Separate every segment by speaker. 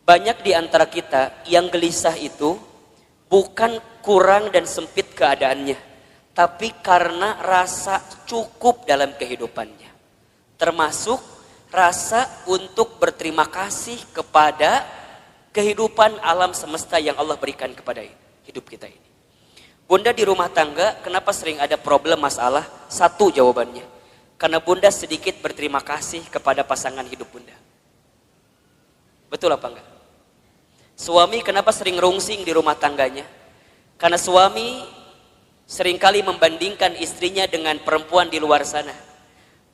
Speaker 1: Banyak di antara kita yang gelisah itu bukan kurang dan sempit keadaannya, tapi karena rasa cukup dalam kehidupannya. Termasuk rasa untuk berterima kasih kepada kehidupan alam semesta yang Allah berikan kepada hidup kita ini. Bunda di rumah tangga, kenapa sering ada problem masalah? Satu jawabannya, karena bunda sedikit berterima kasih kepada pasangan hidup bunda. Betul apa enggak? Suami kenapa sering rungsing di rumah tangganya? Karena suami seringkali membandingkan istrinya dengan perempuan di luar sana.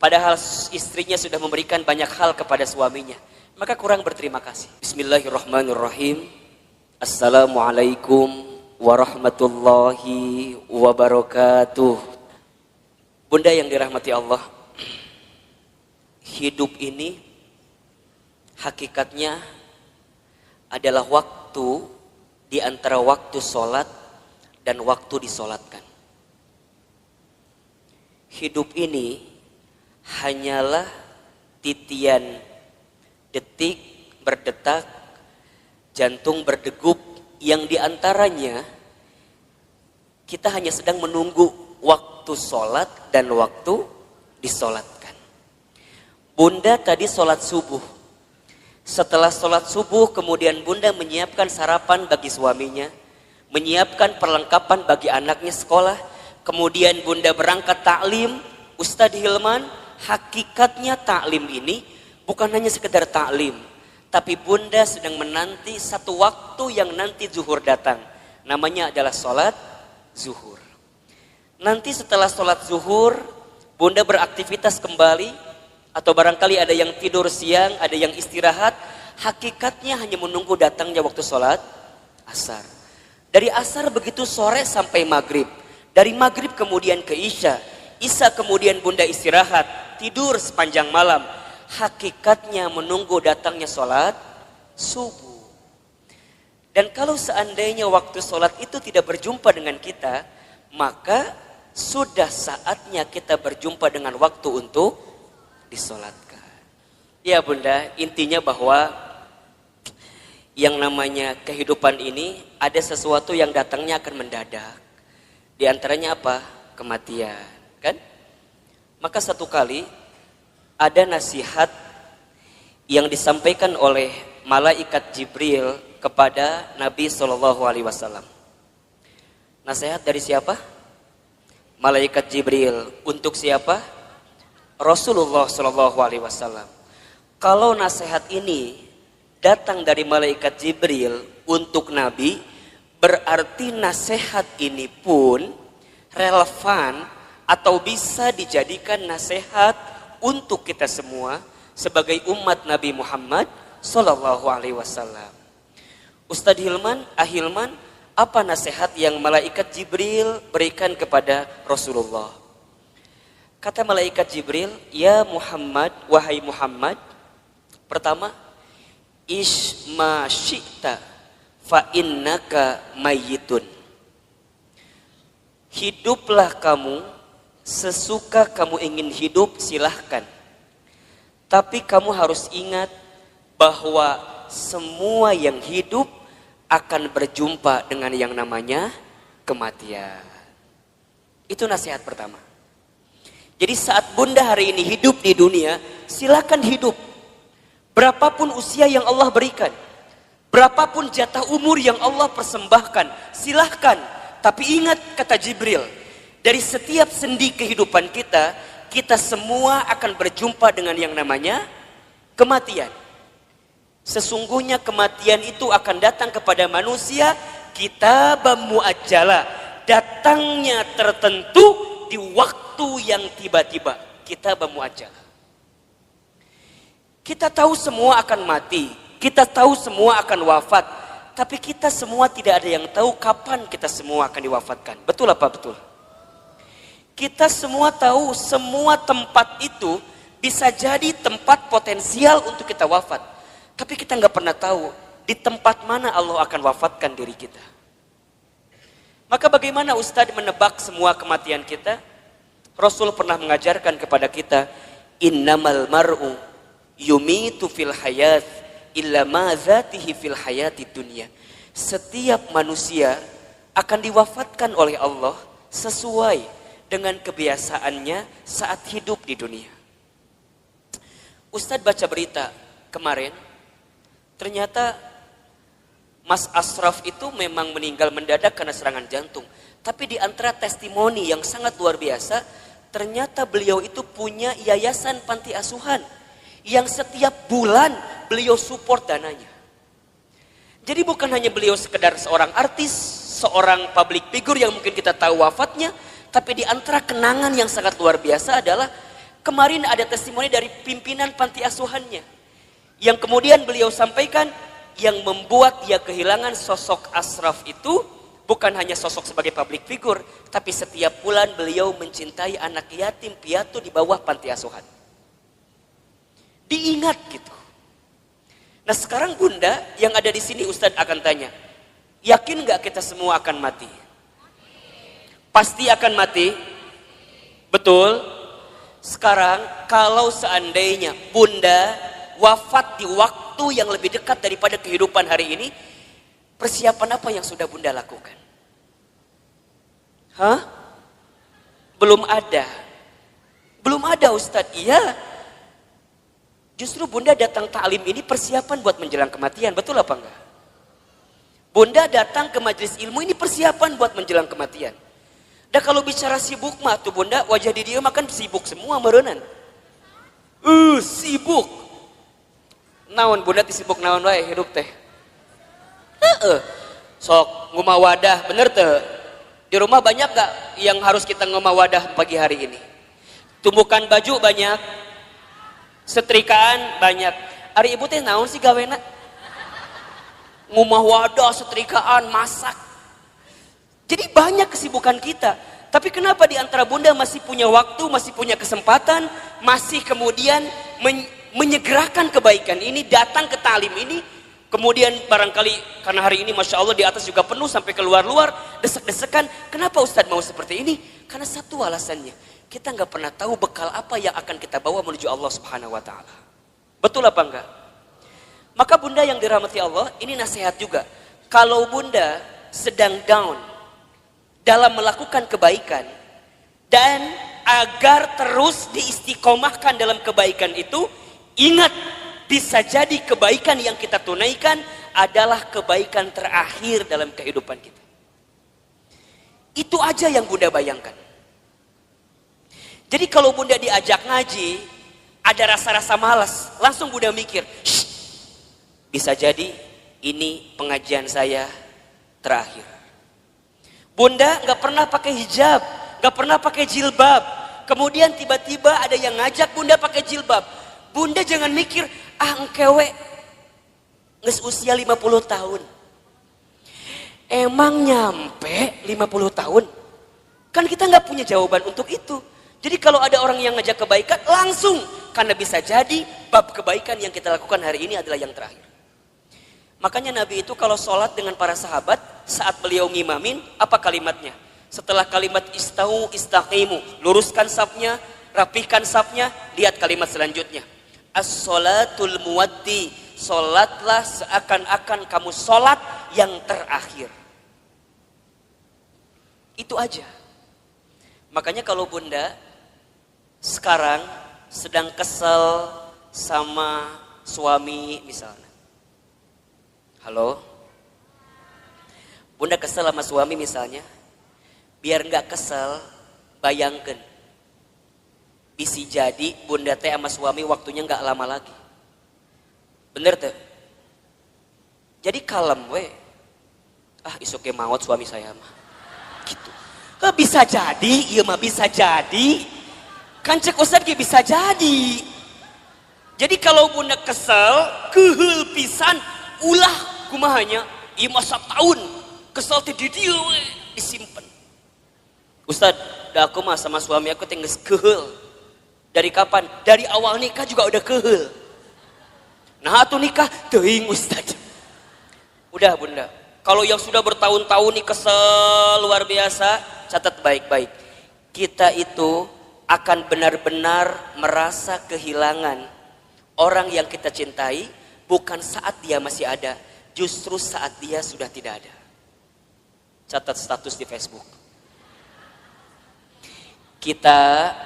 Speaker 1: Padahal istrinya sudah memberikan banyak hal kepada suaminya. Maka kurang berterima kasih. Bismillahirrahmanirrahim. Assalamualaikum warahmatullahi wabarakatuh. Bunda yang dirahmati Allah, hidup ini hakikatnya adalah waktu di antara waktu sholat dan waktu disolatkan. Hidup ini hanyalah titian detik berdetak, jantung berdegup, yang diantaranya kita hanya sedang menunggu waktu sholat dan waktu disolatkan. Bunda tadi sholat subuh. Setelah sholat subuh kemudian bunda menyiapkan sarapan bagi suaminya, menyiapkan perlengkapan bagi anaknya sekolah, kemudian bunda berangkat taklim. Ustadz Hilman, hakikatnya taklim ini bukan hanya sekedar taklim, tapi bunda sedang menanti satu waktu yang nanti zuhur datang, namanya adalah sholat zuhur. Nanti setelah sholat zuhur bunda beraktivitas kembali, atau barangkali ada yang tidur siang, ada yang istirahat. Hakikatnya hanya menunggu datangnya waktu sholat asar. Dari asar begitu sore sampai maghrib. Dari maghrib kemudian ke isya. Isya kemudian bunda istirahat, tidur sepanjang malam. Hakikatnya menunggu datangnya sholat subuh. Dan kalau seandainya waktu sholat itu tidak berjumpa dengan kita, maka sudah saatnya kita berjumpa dengan waktu untuk disolatkan. Ya bunda, intinya bahwa yang namanya kehidupan ini ada sesuatu yang datangnya akan mendadak. Di antaranya apa? Kematian, kan? Maka satu kali ada nasihat yang disampaikan oleh malaikat Jibril kepada Nabi SAW. Nasihat dari siapa? Malaikat Jibril. Untuk siapa? Rasulullah SAW. Kalau nasihat ini datang dari malaikat Jibril untuk Nabi, berarti nasihat ini pun relevan atau bisa dijadikan nasihat untuk kita semua sebagai umat Nabi Muhammad SAW. Ustadz Hilman, Ahilman, apa nasihat yang malaikat Jibril berikan kepada Rasulullah? Kata malaikat Jibril, ya Muhammad, wahai Muhammad, pertama, isma syi'ta fa innaka mayyitun. Hiduplah kamu sesuka kamu ingin hidup, silahkan. Tapi kamu harus ingat bahwa semua yang hidup akan berjumpa dengan yang namanya kematian. Itu nasihat pertama. Jadi saat bunda hari ini hidup di dunia, silakan hidup. Berapapun usia yang Allah berikan, berapapun jatah umur yang Allah persembahkan, silahkan. Tapi ingat kata Jibril, dari setiap sendi kehidupan kita, kita semua akan berjumpa dengan yang namanya kematian. Sesungguhnya kematian itu akan datang kepada manusia, kitaban muajjala, datangnya tertentu di waktu yang tiba-tiba. Kitaban muajjala. Kita tahu semua akan mati, kita tahu semua akan wafat, tapi kita semua tidak ada yang tahu kapan kita semua akan diwafatkan. Betul apa betul? Kita semua tahu semua tempat itu bisa jadi tempat potensial untuk kita wafat, tapi kita nggak pernah tahu di tempat mana Allah akan wafatkan diri kita. Maka bagaimana Ustadz menebak semua kematian kita? Rasul pernah mengajarkan kepada kita, innamal mar'u yumitu fil hayat illa ma dzatihi fil hayati dunya. Setiap manusia akan diwafatkan oleh Allah sesuai dengan kebiasaannya saat hidup di dunia. Ustadz baca berita kemarin, ternyata Mas Ashraf itu memang meninggal mendadak karena serangan jantung. Tapi di antara testimoni yang sangat luar biasa, ternyata beliau itu punya yayasan panti asuhan yang setiap bulan beliau support dananya. Jadi bukan hanya beliau sekedar seorang artis, seorang public figure yang mungkin kita tahu wafatnya, tapi di antara kenangan yang sangat luar biasa adalah kemarin ada testimoni dari pimpinan panti asuhannya yang kemudian beliau sampaikan yang membuat dia kehilangan sosok Ashraf itu bukan hanya sosok sebagai public figure, tapi setiap bulan beliau mencintai anak yatim piatu di bawah panti asuhan. Diingat gitu. Nah sekarang Bunda yang ada di sini Ustadz akan tanya, yakin nggak kita semua akan mati? Pasti akan mati, betul? Sekarang kalau seandainya Bunda wafat di waktu yang lebih dekat daripada kehidupan hari ini, persiapan apa yang sudah Bunda lakukan? Hah? Belum ada. Belum ada Ustadz, iya. Justru Bunda datang ta'lim ini persiapan buat menjelang kematian, betul apa enggak? Bunda datang ke majelis ilmu ini persiapan buat menjelang kematian. Dan kalau bicara sibuk mah tuh Bunda, wajah di dia makan sibuk semua merenan. Sibuk. Naon Bunda sibuk naon wae hidup teh. Sok ngumah wadah, bener teh. Di rumah banyak gak yang harus kita ngumah wadah pagi hari ini? Tumbukan baju banyak, setrikaan banyak. Ari ibu teh naon sih gawena? Ngumah wadah, setrikaan, masak. Jadi banyak kesibukan kita. Tapi kenapa di antara Bunda masih punya waktu, masih punya kesempatan, masih kemudian menyegerakan kebaikan ini, datang ke talim ini, kemudian barangkali karena hari ini Masya Allah di atas juga penuh sampai keluar-luar, desek-desekan. Kenapa Ustadz mau seperti ini? Karena satu alasannya, kita nggak pernah tahu bekal apa yang akan kita bawa menuju Allah Subhanahu Wa Taala. Betul apa enggak? Maka Bunda yang dirahmati Allah, ini nasihat juga. Kalau Bunda sedang down dalam melakukan kebaikan dan agar terus diistiqomahkan dalam kebaikan itu, ingat bisa jadi kebaikan yang kita tunaikan adalah kebaikan terakhir dalam kehidupan kita. Itu aja yang Bunda bayangkan. Jadi kalau Bunda diajak ngaji, ada rasa-rasa malas, langsung Bunda mikir, bisa jadi ini pengajian saya terakhir. Bunda nggak pernah pakai hijab, nggak pernah pakai jilbab. Kemudian tiba-tiba ada yang ngajak Bunda pakai jilbab. Bunda jangan mikir, engkewe nges usia 50 tahun. Emang nyampe 50 tahun? Kan kita nggak punya jawaban untuk itu. Jadi kalau ada orang yang ngajak kebaikan, langsung. Karena bisa jadi bab kebaikan yang kita lakukan hari ini adalah yang terakhir. Makanya Nabi itu kalau sholat dengan para sahabat, saat beliau ngimamin, apa kalimatnya? Setelah kalimat istau istaqimu, luruskan safnya, rapihkan safnya, lihat kalimat selanjutnya. As-sholatul muwaddi, sholatlah seakan-akan kamu sholat yang terakhir. Itu aja. Makanya kalau Bunda sekarang sedang kesel sama suami misalnya. Halo? Bunda kesel sama suami misalnya. Biar nggak kesel, bayangkan. Bisa jadi Bunda teh sama suami waktunya nggak lama lagi. Bener tuh? Jadi kalem we. Isuk maut suami saya mah. Gitu. Bisa jadi, iya mah bisa jadi. Kan cek Ustadz bisa jadi. Jadi kalau Bunda kesel, kehul pisan, ulah kumahanya, iya masa tahun kesel ti di dieu we disimpen. Ustadz, dah aku mah sama suami aku tinggal kehul. Dari kapan? Dari awal nikah juga udah kehul. Nah atuh nikah teuing Ustadz. Udah Bunda, kalau yang sudah bertahun-tahun nih kesel luar biasa, catat baik-baik. Kita itu akan benar-benar merasa kehilangan orang yang kita cintai bukan saat dia masih ada, justru saat dia sudah tidak ada. Catat status di Facebook. Kita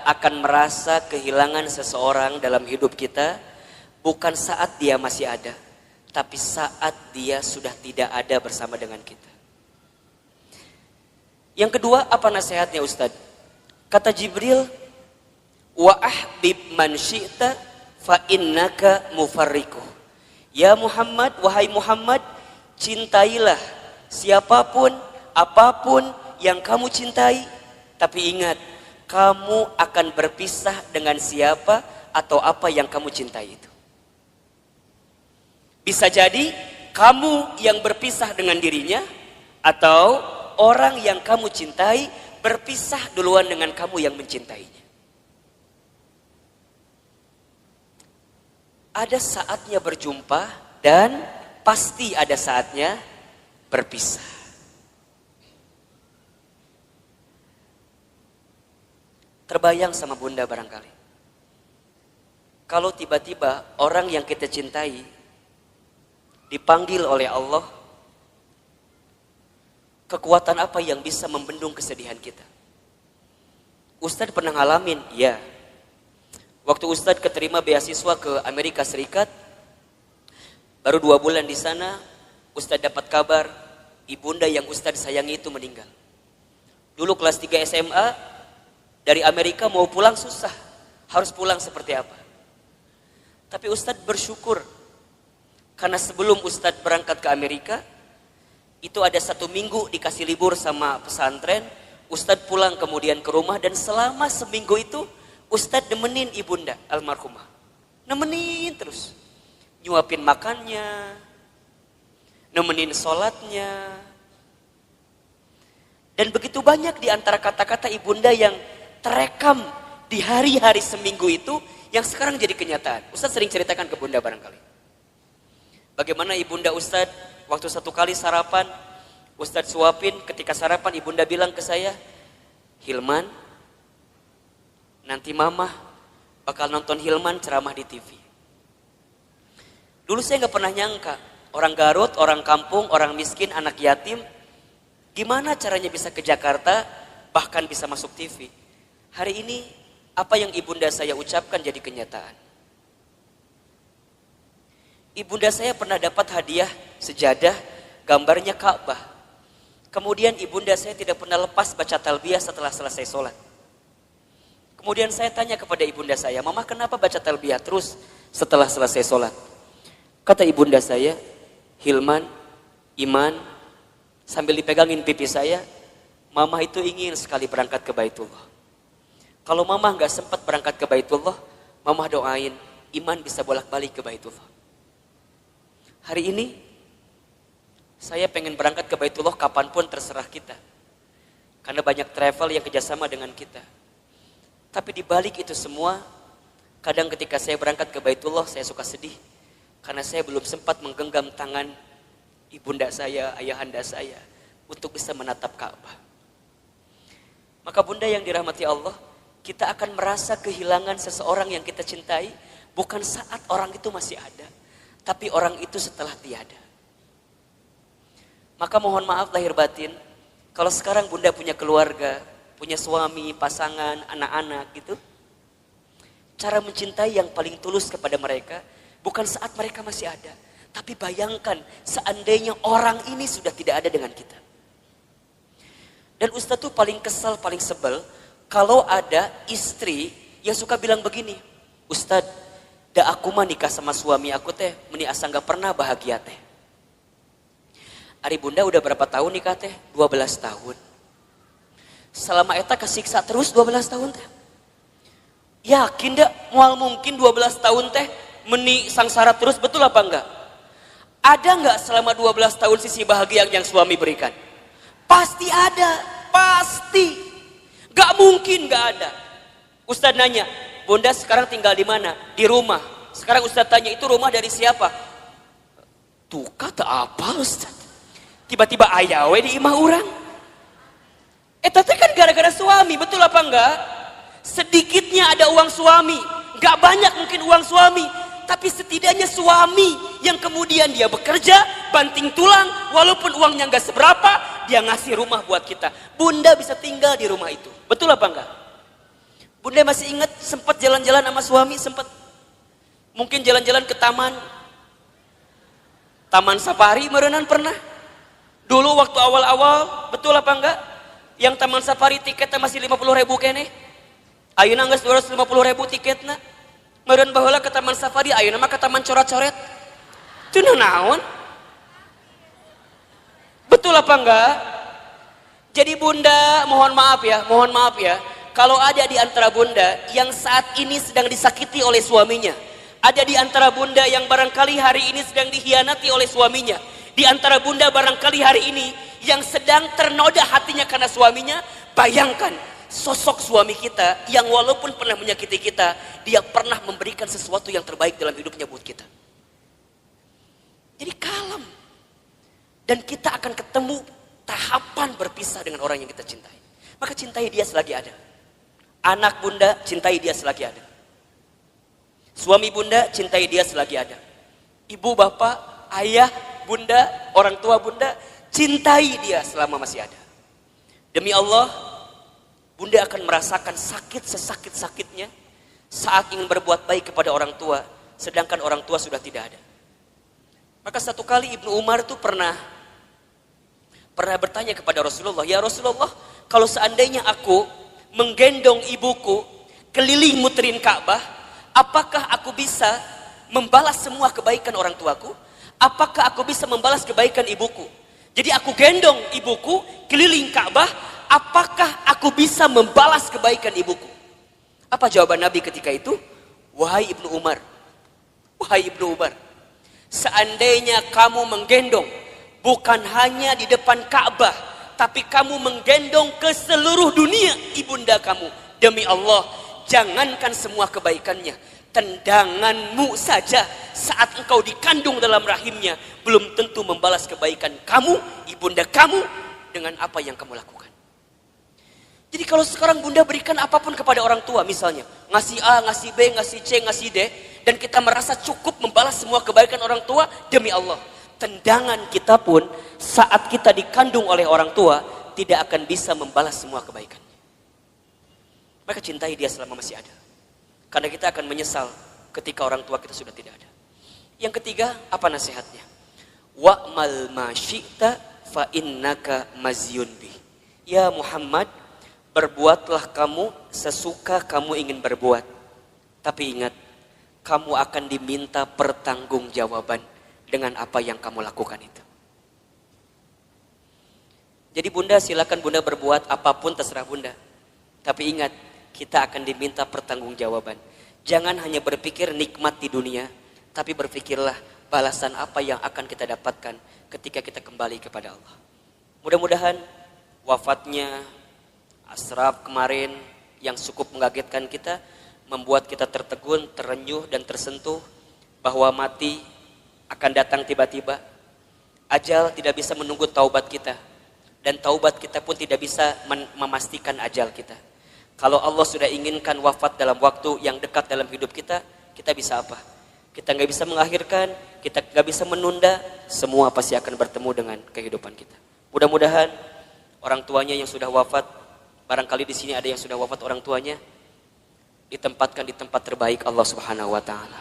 Speaker 1: akan merasa kehilangan seseorang dalam hidup kita bukan saat dia masih ada, tapi saat dia sudah tidak ada bersama dengan kita. Yang kedua, apa nasihatnya Ustadz? Kata Jibril, wa ahbib man syi'ta fa innaka mufarriquh. Ya Muhammad, wahai Muhammad, cintailah siapapun, apapun yang kamu cintai, tapi ingat, kamu akan berpisah dengan siapa atau apa yang kamu cintai itu. Bisa jadi kamu yang berpisah dengan dirinya, atau orang yang kamu cintai berpisah duluan dengan kamu yang mencintainya. Ada saatnya berjumpa dan pasti ada saatnya berpisah. Terbayang sama bunda barangkali. Kalau tiba-tiba orang yang kita cintai dipanggil oleh Allah, kekuatan apa yang bisa membendung kesedihan kita? Ustadz pernah ngalamin, ya. Waktu Ustadz keterima beasiswa ke Amerika Serikat, baru 2 bulan di sana, Ustadz dapat kabar ibunda yang Ustadz sayangi itu meninggal. Dulu kelas 3 SMA, dari Amerika mau pulang susah, harus pulang seperti apa. Tapi Ustadz bersyukur, karena sebelum Ustadz berangkat ke Amerika, itu ada 1 minggu dikasih libur sama pesantren, Ustadz pulang kemudian ke rumah, dan selama seminggu itu Ustadz nemenin ibunda almarhumah. Nemenin terus. Nyuapin makannya, nemenin sholatnya. Dan begitu banyak di antara kata-kata ibunda yang terekam di hari-hari seminggu itu, yang sekarang jadi kenyataan. Ustadz sering ceritakan ke bunda barangkali. Bagaimana ibunda Ustadz waktu 1 kali sarapan, Ustadz suapin, ketika sarapan ibunda bilang ke saya, Hilman, nanti mama bakal nonton Hilman ceramah di TV. Dulu saya gak pernah nyangka, orang Garut, orang kampung, orang miskin, anak yatim, gimana caranya bisa ke Jakarta, bahkan bisa masuk TV. Hari ini, apa yang ibunda saya ucapkan jadi kenyataan. Ibunda saya pernah dapat hadiah sejadah, gambarnya Ka'bah. Kemudian ibunda saya tidak pernah lepas baca talbiyah setelah selesai sholat. Kemudian saya tanya kepada ibunda saya, Mama kenapa baca talbiyah terus setelah selesai sholat? Kata ibunda saya, Hilman, Iman, sambil dipegangin pipi saya, Mama itu ingin sekali berangkat ke Baitullah. Kalau Mama gak sempat berangkat ke Baitullah, Mama doain Iman bisa bolak-balik ke Baitullah. Hari ini, saya pengen berangkat ke Baitullah kapanpun terserah kita. Karena banyak travel yang kerjasama dengan kita. Tapi di balik itu semua, kadang ketika saya berangkat ke Baitullah, saya suka sedih. Karena saya belum sempat menggenggam tangan ibunda saya, ayahanda saya, untuk bisa menatap Ka'bah. Maka bunda yang dirahmati Allah, kita akan merasa kehilangan seseorang yang kita cintai, bukan saat orang itu masih ada, tapi orang itu setelah tiada. Maka mohon maaf lahir batin, kalau sekarang bunda punya keluarga, punya suami, pasangan, anak-anak gitu. Cara mencintai yang paling tulus kepada mereka, bukan saat mereka masih ada. Tapi bayangkan seandainya orang ini sudah tidak ada dengan kita. Dan Ustadz tuh paling kesal, paling sebel, kalau ada istri yang suka bilang begini, Ustadz, da aku mah nikah sama suami aku teh, meni asa gak pernah bahagia teh. Ari bunda udah berapa tahun nikah teh? 12 tahun. Selama eta kesiksa terus 12 tahun teh. Yakin dak moal mungkin 12 tahun teh meni sangsara terus, betul apa enggak? Ada enggak selama 12 tahun sisi bahagia yang suami berikan? Pasti ada, pasti. Gak mungkin gak ada. Ustadz nanya, bunda sekarang tinggal di mana? Di rumah. Sekarang Ustadz tanya, itu rumah dari siapa? Tuh kata apa Ustadz? Tiba-tiba ayawe di imah orang. Tapi kan gara-gara suami, betul apa enggak? Sedikitnya ada uang suami, gak banyak mungkin uang suami, tapi setidaknya suami yang kemudian dia bekerja, banting tulang, walaupun uangnya nggak seberapa, dia ngasih rumah buat kita. Bunda bisa tinggal di rumah itu. Betul apa enggak? Bunda masih ingat sempat jalan-jalan sama suami, sempat mungkin jalan-jalan ke taman safari merenan pernah. Dulu waktu awal-awal, betul apa enggak? Yang taman safari tiketnya masih 50.000 kene. Ayeuna geus 250.000 tiketna. Meureun baheula ke taman safari, ayeuna mah ke taman coret-coret. Teu naon? Betul apa enggak? Jadi bunda, mohon maaf ya. Kalau ada di antara bunda yang saat ini sedang disakiti oleh suaminya, ada di antara bunda yang barangkali hari ini sedang dikhianati oleh suaminya, di antara bunda barangkali hari ini yang sedang ternoda hatinya karena suaminya, bayangkan sosok suami kita yang walaupun pernah menyakiti kita, dia pernah memberikan sesuatu yang terbaik dalam hidupnya buat kita. Jadi kalem. Dan kita akan ketemu tahapan berpisah dengan orang yang kita cintai. Maka cintai dia selagi ada. Anak bunda, cintai dia selagi ada. Suami bunda, cintai dia selagi ada. Ibu, bapak, ayah, bunda, orang tua bunda, cintai dia selama masih ada. Demi Allah, bunda akan merasakan sakit sesakit-sakitnya saat ingin berbuat baik kepada orang tua, sedangkan orang tua sudah tidak ada. Maka satu kali Ibnu Umar itu pernah bertanya kepada Rasulullah, ya Rasulullah, kalau seandainya aku menggendong ibuku keliling muterin Ka'bah, apakah aku bisa membalas semua kebaikan orang tuaku? Apakah aku bisa membalas kebaikan ibuku? Jadi aku gendong ibuku keliling Ka'bah, apakah aku bisa membalas kebaikan ibuku? Apa jawaban Nabi ketika itu? Wahai Ibnu Umar, seandainya kamu menggendong bukan hanya di depan Ka'bah, tapi kamu menggendong ke seluruh dunia ibunda kamu, demi Allah, jangankan semua kebaikannya, tendanganmu saja saat engkau dikandung dalam rahimnya belum tentu membalas kebaikan kamu, ibunda kamu, dengan apa yang kamu lakukan. Jadi kalau sekarang bunda berikan apapun kepada orang tua, misalnya ngasih A, ngasih B, ngasih C, ngasih D, dan kita merasa cukup membalas semua kebaikan orang tua, demi Allah, tendangan kita pun saat kita dikandung oleh orang tua tidak akan bisa membalas semua kebaikan. Maka cintai dia selama masih ada, karena kita akan menyesal ketika orang tua kita sudah tidak ada. Yang ketiga, apa nasihatnya? Wa'mal ma syi'ta fa innaka mazyun bi. Ya Muhammad, berbuatlah kamu sesuka kamu ingin berbuat, tapi ingat, kamu akan diminta pertanggungjawaban dengan apa yang kamu lakukan itu. Jadi bunda, silakan bunda berbuat apapun terserah bunda. Tapi ingat, kita akan diminta pertanggungjawaban. Jangan hanya berpikir nikmat di dunia, tapi berpikirlah balasan apa yang akan kita dapatkan ketika kita kembali kepada Allah. Mudah-mudahan wafatnya Ashraf kemarin yang cukup mengagetkan kita, membuat kita tertegun, terenyuh dan tersentuh bahwa mati akan datang tiba-tiba. Ajal tidak bisa menunggu taubat kita, dan taubat kita pun tidak bisa memastikan ajal kita. Kalau Allah sudah inginkan wafat dalam waktu yang dekat dalam hidup kita, kita bisa apa? Kita nggak bisa mengakhirkan, kita nggak bisa menunda, semua pasti akan bertemu dengan kehidupan kita. Mudah-mudahan orang tuanya yang sudah wafat, barangkali di sini ada yang sudah wafat orang tuanya, ditempatkan di tempat terbaik Allah Subhanahu wa taala.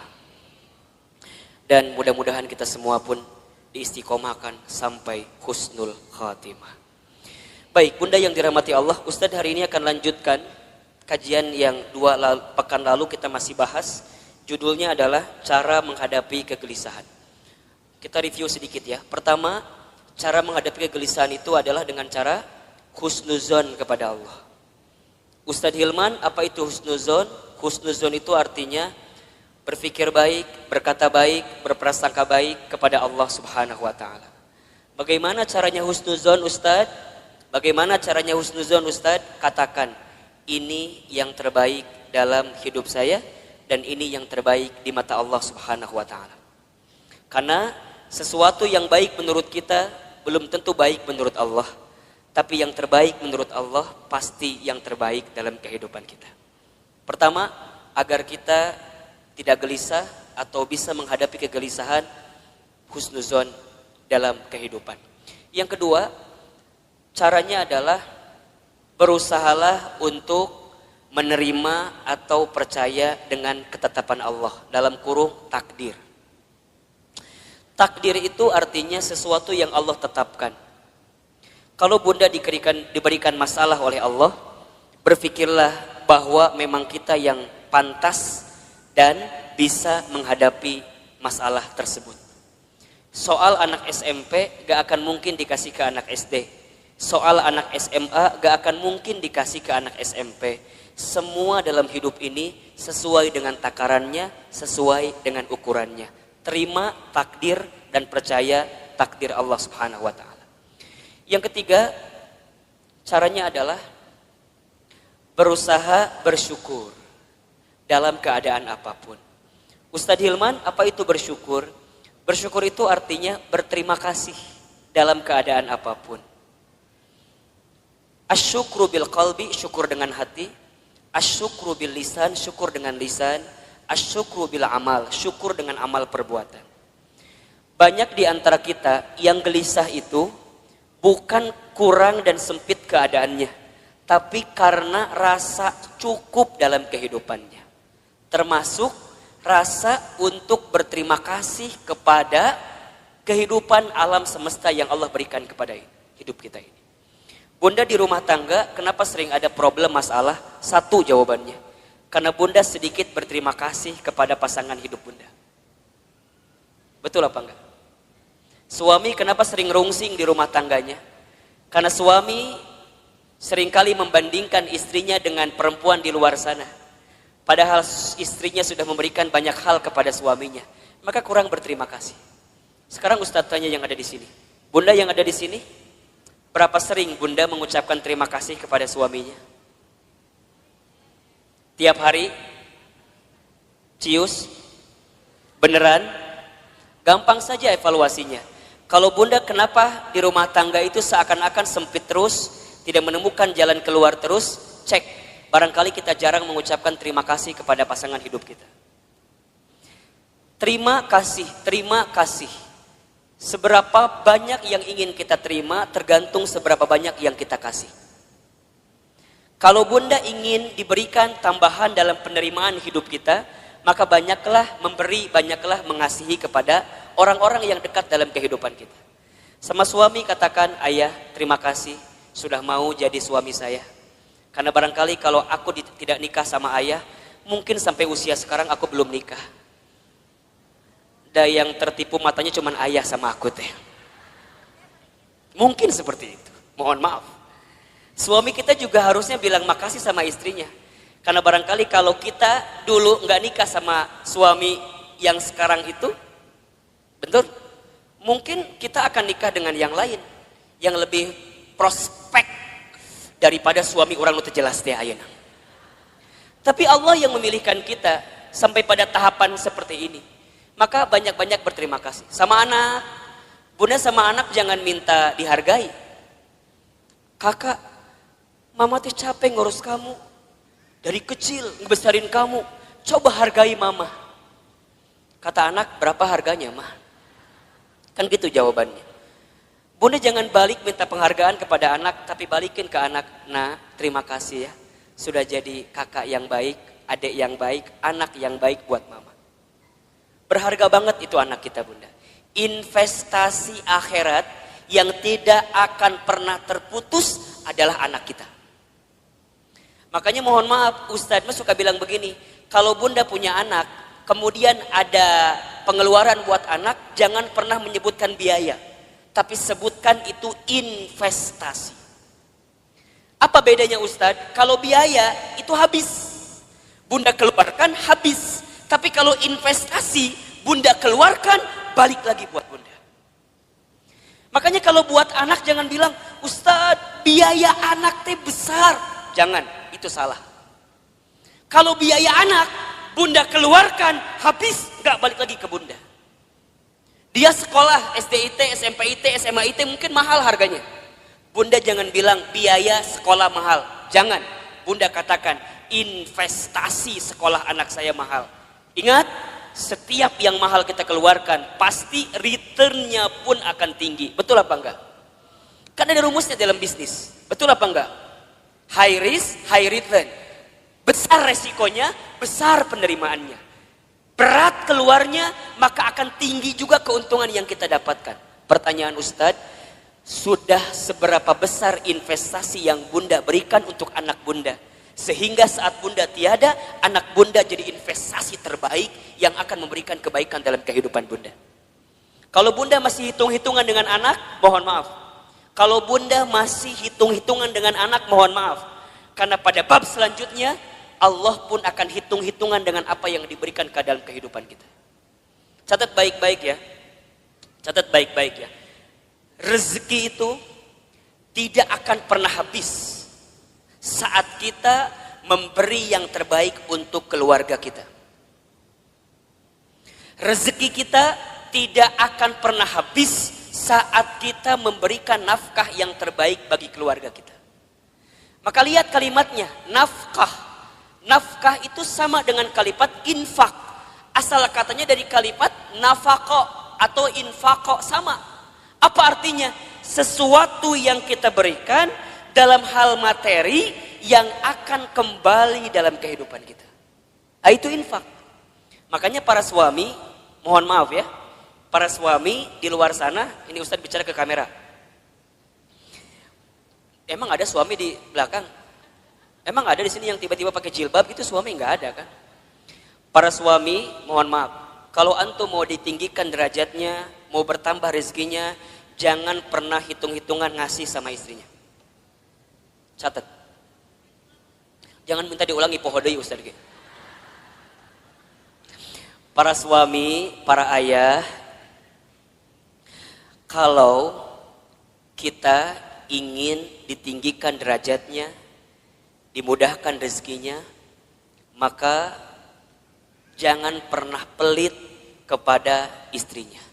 Speaker 1: Dan mudah-mudahan kita semua pun diistiqomahkan sampai husnul khatimah. Baik, bunda yang dirahmati Allah, Ustadz hari ini akan lanjutkan kajian yang pekan lalu kita masih bahas. Judulnya adalah cara menghadapi kegelisahan. Kita review sedikit ya. Pertama, cara menghadapi kegelisahan itu adalah dengan cara husnuzon kepada Allah. Ustadz Hilman, apa itu husnuzon? Husnuzon itu artinya berpikir baik, berkata baik, berprasangka baik kepada Allah Subhanahu wa taala. Bagaimana caranya husnuzon, Ustadz? Bagaimana caranya husnuzon, Ustadz? Katakan, ini yang terbaik dalam hidup saya dan ini yang terbaik di mata Allah Subhanahu wa taala. Karena sesuatu yang baik menurut kita belum tentu baik menurut Allah, tapi yang terbaik menurut Allah pasti yang terbaik dalam kehidupan kita. Pertama, agar kita tidak gelisah, atau bisa menghadapi kegelisahan, husnuzon dalam kehidupan. Yang kedua, caranya adalah berusahalah untuk menerima atau percaya dengan ketetapan Allah, dalam kurung takdir. Takdir itu artinya sesuatu yang Allah tetapkan. Kalau bunda diberikan masalah oleh Allah, berpikirlah bahwa memang kita yang pantas dan bisa menghadapi masalah tersebut. Soal anak SMP gak akan mungkin dikasih ke anak SD. Soal anak SMA gak akan mungkin dikasih ke anak SMP. Semua dalam hidup ini sesuai dengan takarannya, sesuai dengan ukurannya. Terima takdir dan percaya takdir Allah Subhanahu wa Ta'ala. Yang ketiga, caranya adalah berusaha bersyukur dalam keadaan apapun. Ustadz Hilman, apa itu bersyukur? Bersyukur itu artinya berterima kasih dalam keadaan apapun. Asyukru bil qalbi, syukur dengan hati. Asyukru bil lisan, syukur dengan lisan. Asyukru bil amal, syukur dengan amal perbuatan. Banyak di antara kita yang gelisah itu bukan kurang dan sempit keadaannya, tapi karena rasa cukup dalam kehidupannya. Termasuk rasa untuk berterima kasih kepada kehidupan alam semesta yang Allah berikan kepada hidup kita ini. Bunda di rumah tangga, kenapa sering ada problem masalah? Satu jawabannya, karena bunda sedikit berterima kasih kepada pasangan hidup bunda. Betul apa enggak? Suami kenapa sering rungsing di rumah tangganya? Karena suami seringkali membandingkan istrinya dengan perempuan di luar sana. Padahal istrinya sudah memberikan banyak hal kepada suaminya. Maka kurang berterima kasih. Sekarang Ustadz tanya yang ada di sini. Bunda yang ada di sini, berapa sering bunda mengucapkan terima kasih kepada suaminya? Tiap hari? Cius? Beneran? Gampang saja evaluasinya. Kalau bunda kenapa di rumah tangga itu seakan-akan sempit terus, tidak menemukan jalan keluar terus, cek. Barangkali kita jarang mengucapkan terima kasih kepada pasangan hidup kita. Terima kasih, terima kasih. Seberapa banyak yang ingin kita terima tergantung seberapa banyak yang kita kasih. Kalau bunda ingin diberikan tambahan dalam penerimaan hidup kita, maka banyaklah memberi, banyaklah mengasihi kepada orang-orang yang dekat dalam kehidupan kita. Sama suami katakan, ayah terima kasih sudah mau jadi suami saya. Karena barangkali kalau aku tidak nikah sama ayah, mungkin sampai usia sekarang aku belum nikah. Dan yang tertipu matanya cuma ayah sama aku teh. Mungkin seperti itu, mohon maaf. Suami kita juga harusnya bilang makasih sama istrinya. Karena barangkali kalau kita dulu nggak nikah sama suami yang sekarang itu, betul, mungkin kita akan nikah dengan yang lain, yang lebih prospek daripada suami orang itu jelas teh ayeuna. Tapi Allah yang memilihkan kita sampai pada tahapan seperti ini. Maka banyak-banyak berterima kasih. Sama anak, bunda sama anak jangan minta dihargai. Kakak, mama teh capek ngurus kamu. Dari kecil ngebesarin kamu. Coba hargai mama. Kata anak, berapa harganya mah? Kan gitu jawabannya. Bunda jangan balik minta penghargaan kepada anak, tapi balikin ke anak. Nah, terima kasih ya. Sudah jadi kakak yang baik, adik yang baik, anak yang baik buat mama. Berharga banget itu anak kita bunda. Investasi akhirat yang tidak akan pernah terputus adalah anak kita. Makanya mohon maaf, Ustadz suka bilang begini. Kalau bunda punya anak, kemudian ada pengeluaran buat anak, jangan pernah menyebutkan biaya. Tapi sebutkan itu investasi. Apa bedanya Ustadz? Kalau biaya itu habis. Bunda keluarkan habis. Tapi kalau investasi, bunda keluarkan, balik lagi buat bunda. Makanya kalau buat anak jangan bilang, Ustadz biaya anak teh besar. Jangan, itu salah. Kalau biaya anak, bunda keluarkan, habis, gak balik lagi ke bunda. Dia sekolah SDIT, SMPIT, SMAIT mungkin mahal harganya. Bunda jangan bilang biaya sekolah mahal. Jangan. Bunda katakan investasi sekolah anak saya mahal. Ingat, setiap yang mahal kita keluarkan, pasti returnnya pun akan tinggi. Betul apa enggak? Kan ada rumusnya dalam bisnis. Betul apa enggak? High risk, high return. Besar resikonya, besar penerimaannya. Berat keluarnya, maka akan tinggi juga keuntungan yang kita dapatkan. Pertanyaan Ustadz, sudah seberapa besar investasi yang Bunda berikan untuk anak Bunda? Sehingga saat Bunda tiada, anak Bunda jadi investasi terbaik yang akan memberikan kebaikan dalam kehidupan Bunda. Kalau Bunda masih hitung-hitungan dengan anak, mohon maaf. Kalau Bunda masih hitung-hitungan dengan anak, mohon maaf. Karena pada bab selanjutnya, Allah pun akan hitung-hitungan dengan apa yang diberikan ke dalam kehidupan kita. Catat baik-baik ya. Catat baik-baik ya. Rezeki itu tidak akan pernah habis saat kita memberi yang terbaik untuk keluarga kita. Rezeki kita tidak akan pernah habis saat kita memberikan nafkah yang terbaik bagi keluarga kita. Maka lihat kalimatnya, nafkah. Nafkah itu sama dengan kalimat infak. Asal katanya dari kalimat nafako atau infako, sama. Apa artinya? Sesuatu yang kita berikan dalam hal materi yang akan kembali dalam kehidupan kita. Itu infak. Makanya para suami, mohon maaf ya, para suami di luar sana, ini Ustadz bicara ke kamera. Emang ada suami di belakang? Emang ada di sini yang tiba-tiba pakai jilbab gitu? Suami nggak ada kan? Para suami, mohon maaf, kalau antum mau ditinggikan derajatnya, mau bertambah rezekinya, jangan pernah hitung-hitungan ngasih sama istrinya. Catat. Jangan minta diulangi pohodoi Ustaz. Para suami, para ayah, kalau kita ingin ditinggikan derajatnya, dimudahkan rezekinya, maka jangan pernah pelit kepada istrinya.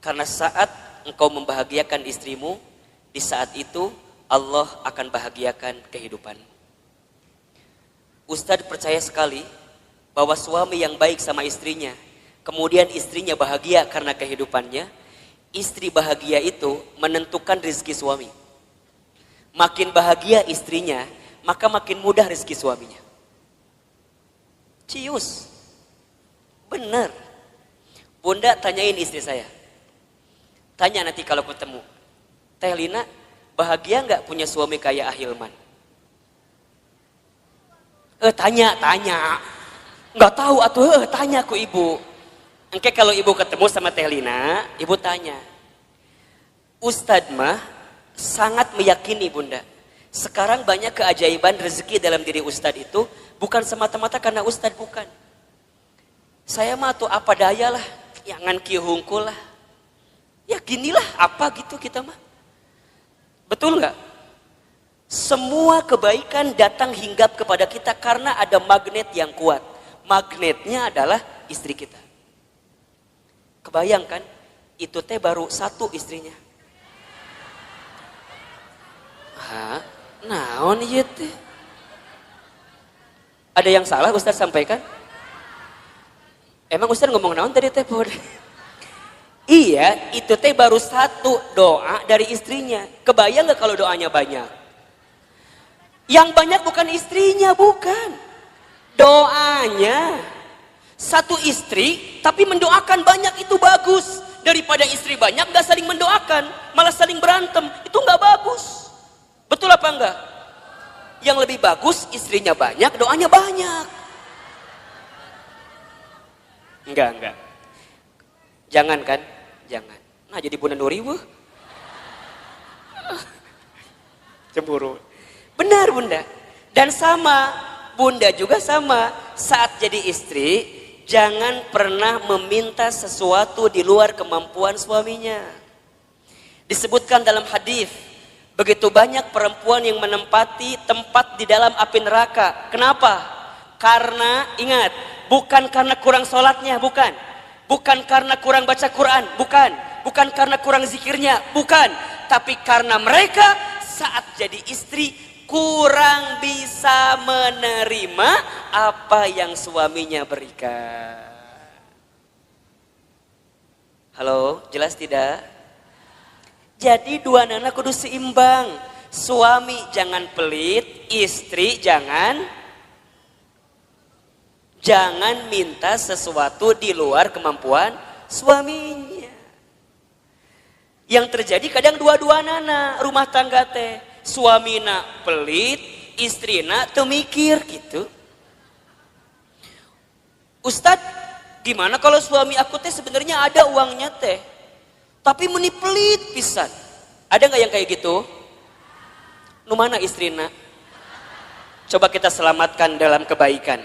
Speaker 1: Karena saat engkau membahagiakan istrimu, di saat itu Allah akan bahagiakan kehidupanmu. Ustadz percaya sekali bahwa suami yang baik sama istrinya, kemudian istrinya bahagia karena kehidupannya, istri bahagia itu menentukan rezeki suami. Makin bahagia istrinya, maka makin mudah rezeki suaminya. Cius. Benar. Bunda tanyain istri saya. Tanya nanti kalau ketemu. Teh Lina, bahagia nggak punya suami kayak Ahilman? Tanya. Nggak tahu atuh, tanya ku ibu. Engke kalau ibu ketemu sama Teh Lina, ibu tanya. Ustadz mah sangat meyakini Bunda. Sekarang banyak keajaiban rezeki dalam diri Ustadz itu bukan semata-mata karena Ustadz, bukan. Saya mah tuh apa daya lah, jangan kieu hungkul lah. Ya ginilah apa gitu kita mah. Betul nggak? Semua kebaikan datang hinggap kepada kita karena ada magnet yang kuat. Magnetnya adalah istri kita. Kebayangkan, itu teh baru satu istrinya. Hah? Naon ieu teh? Ada yang salah Ustaz sampaikan? Emang Ustaz ngomong naon tadi teh? Iya, itu teh baru satu doa dari istrinya. Kebayang gak kalau doanya banyak? Yang banyak bukan istrinya, bukan. Doanya. Satu istri, tapi mendoakan banyak, itu bagus. Daripada istri banyak gak saling mendoakan, malah saling berantem. Itu gak bagus. Betul apa enggak? Yang lebih bagus istrinya banyak, doanya banyak. Enggak. Jangan kan? Jangan. Nah jadi Bunda Nuri cemburu. Benar Bunda. Dan sama, Bunda juga sama. Saat jadi istri, jangan pernah meminta sesuatu di luar kemampuan suaminya. Disebutkan dalam hadis, begitu banyak perempuan yang menempati tempat di dalam api neraka. Kenapa? Karena ingat, bukan karena kurang sholatnya, bukan. Bukan karena kurang baca Quran, bukan. Bukan karena kurang zikirnya, bukan. Tapi karena mereka saat jadi istri kurang bisa menerima apa yang suaminya berikan. Halo, jelas tidak? Jadi dua nana kudu seimbang. Suami jangan pelit, istri jangan minta sesuatu di luar kemampuan suaminya. Yang terjadi kadang dua-dua nana rumah tangga teh. Suamina pelit, istrina teu mikir gitu. Ustadz, gimana kalau suami aku teh sebenarnya ada uangnya teh, tapi meni pelit pisan. Ada nggak yang kayak gitu? Nu mana istrina? Coba kita selamatkan dalam kebaikan.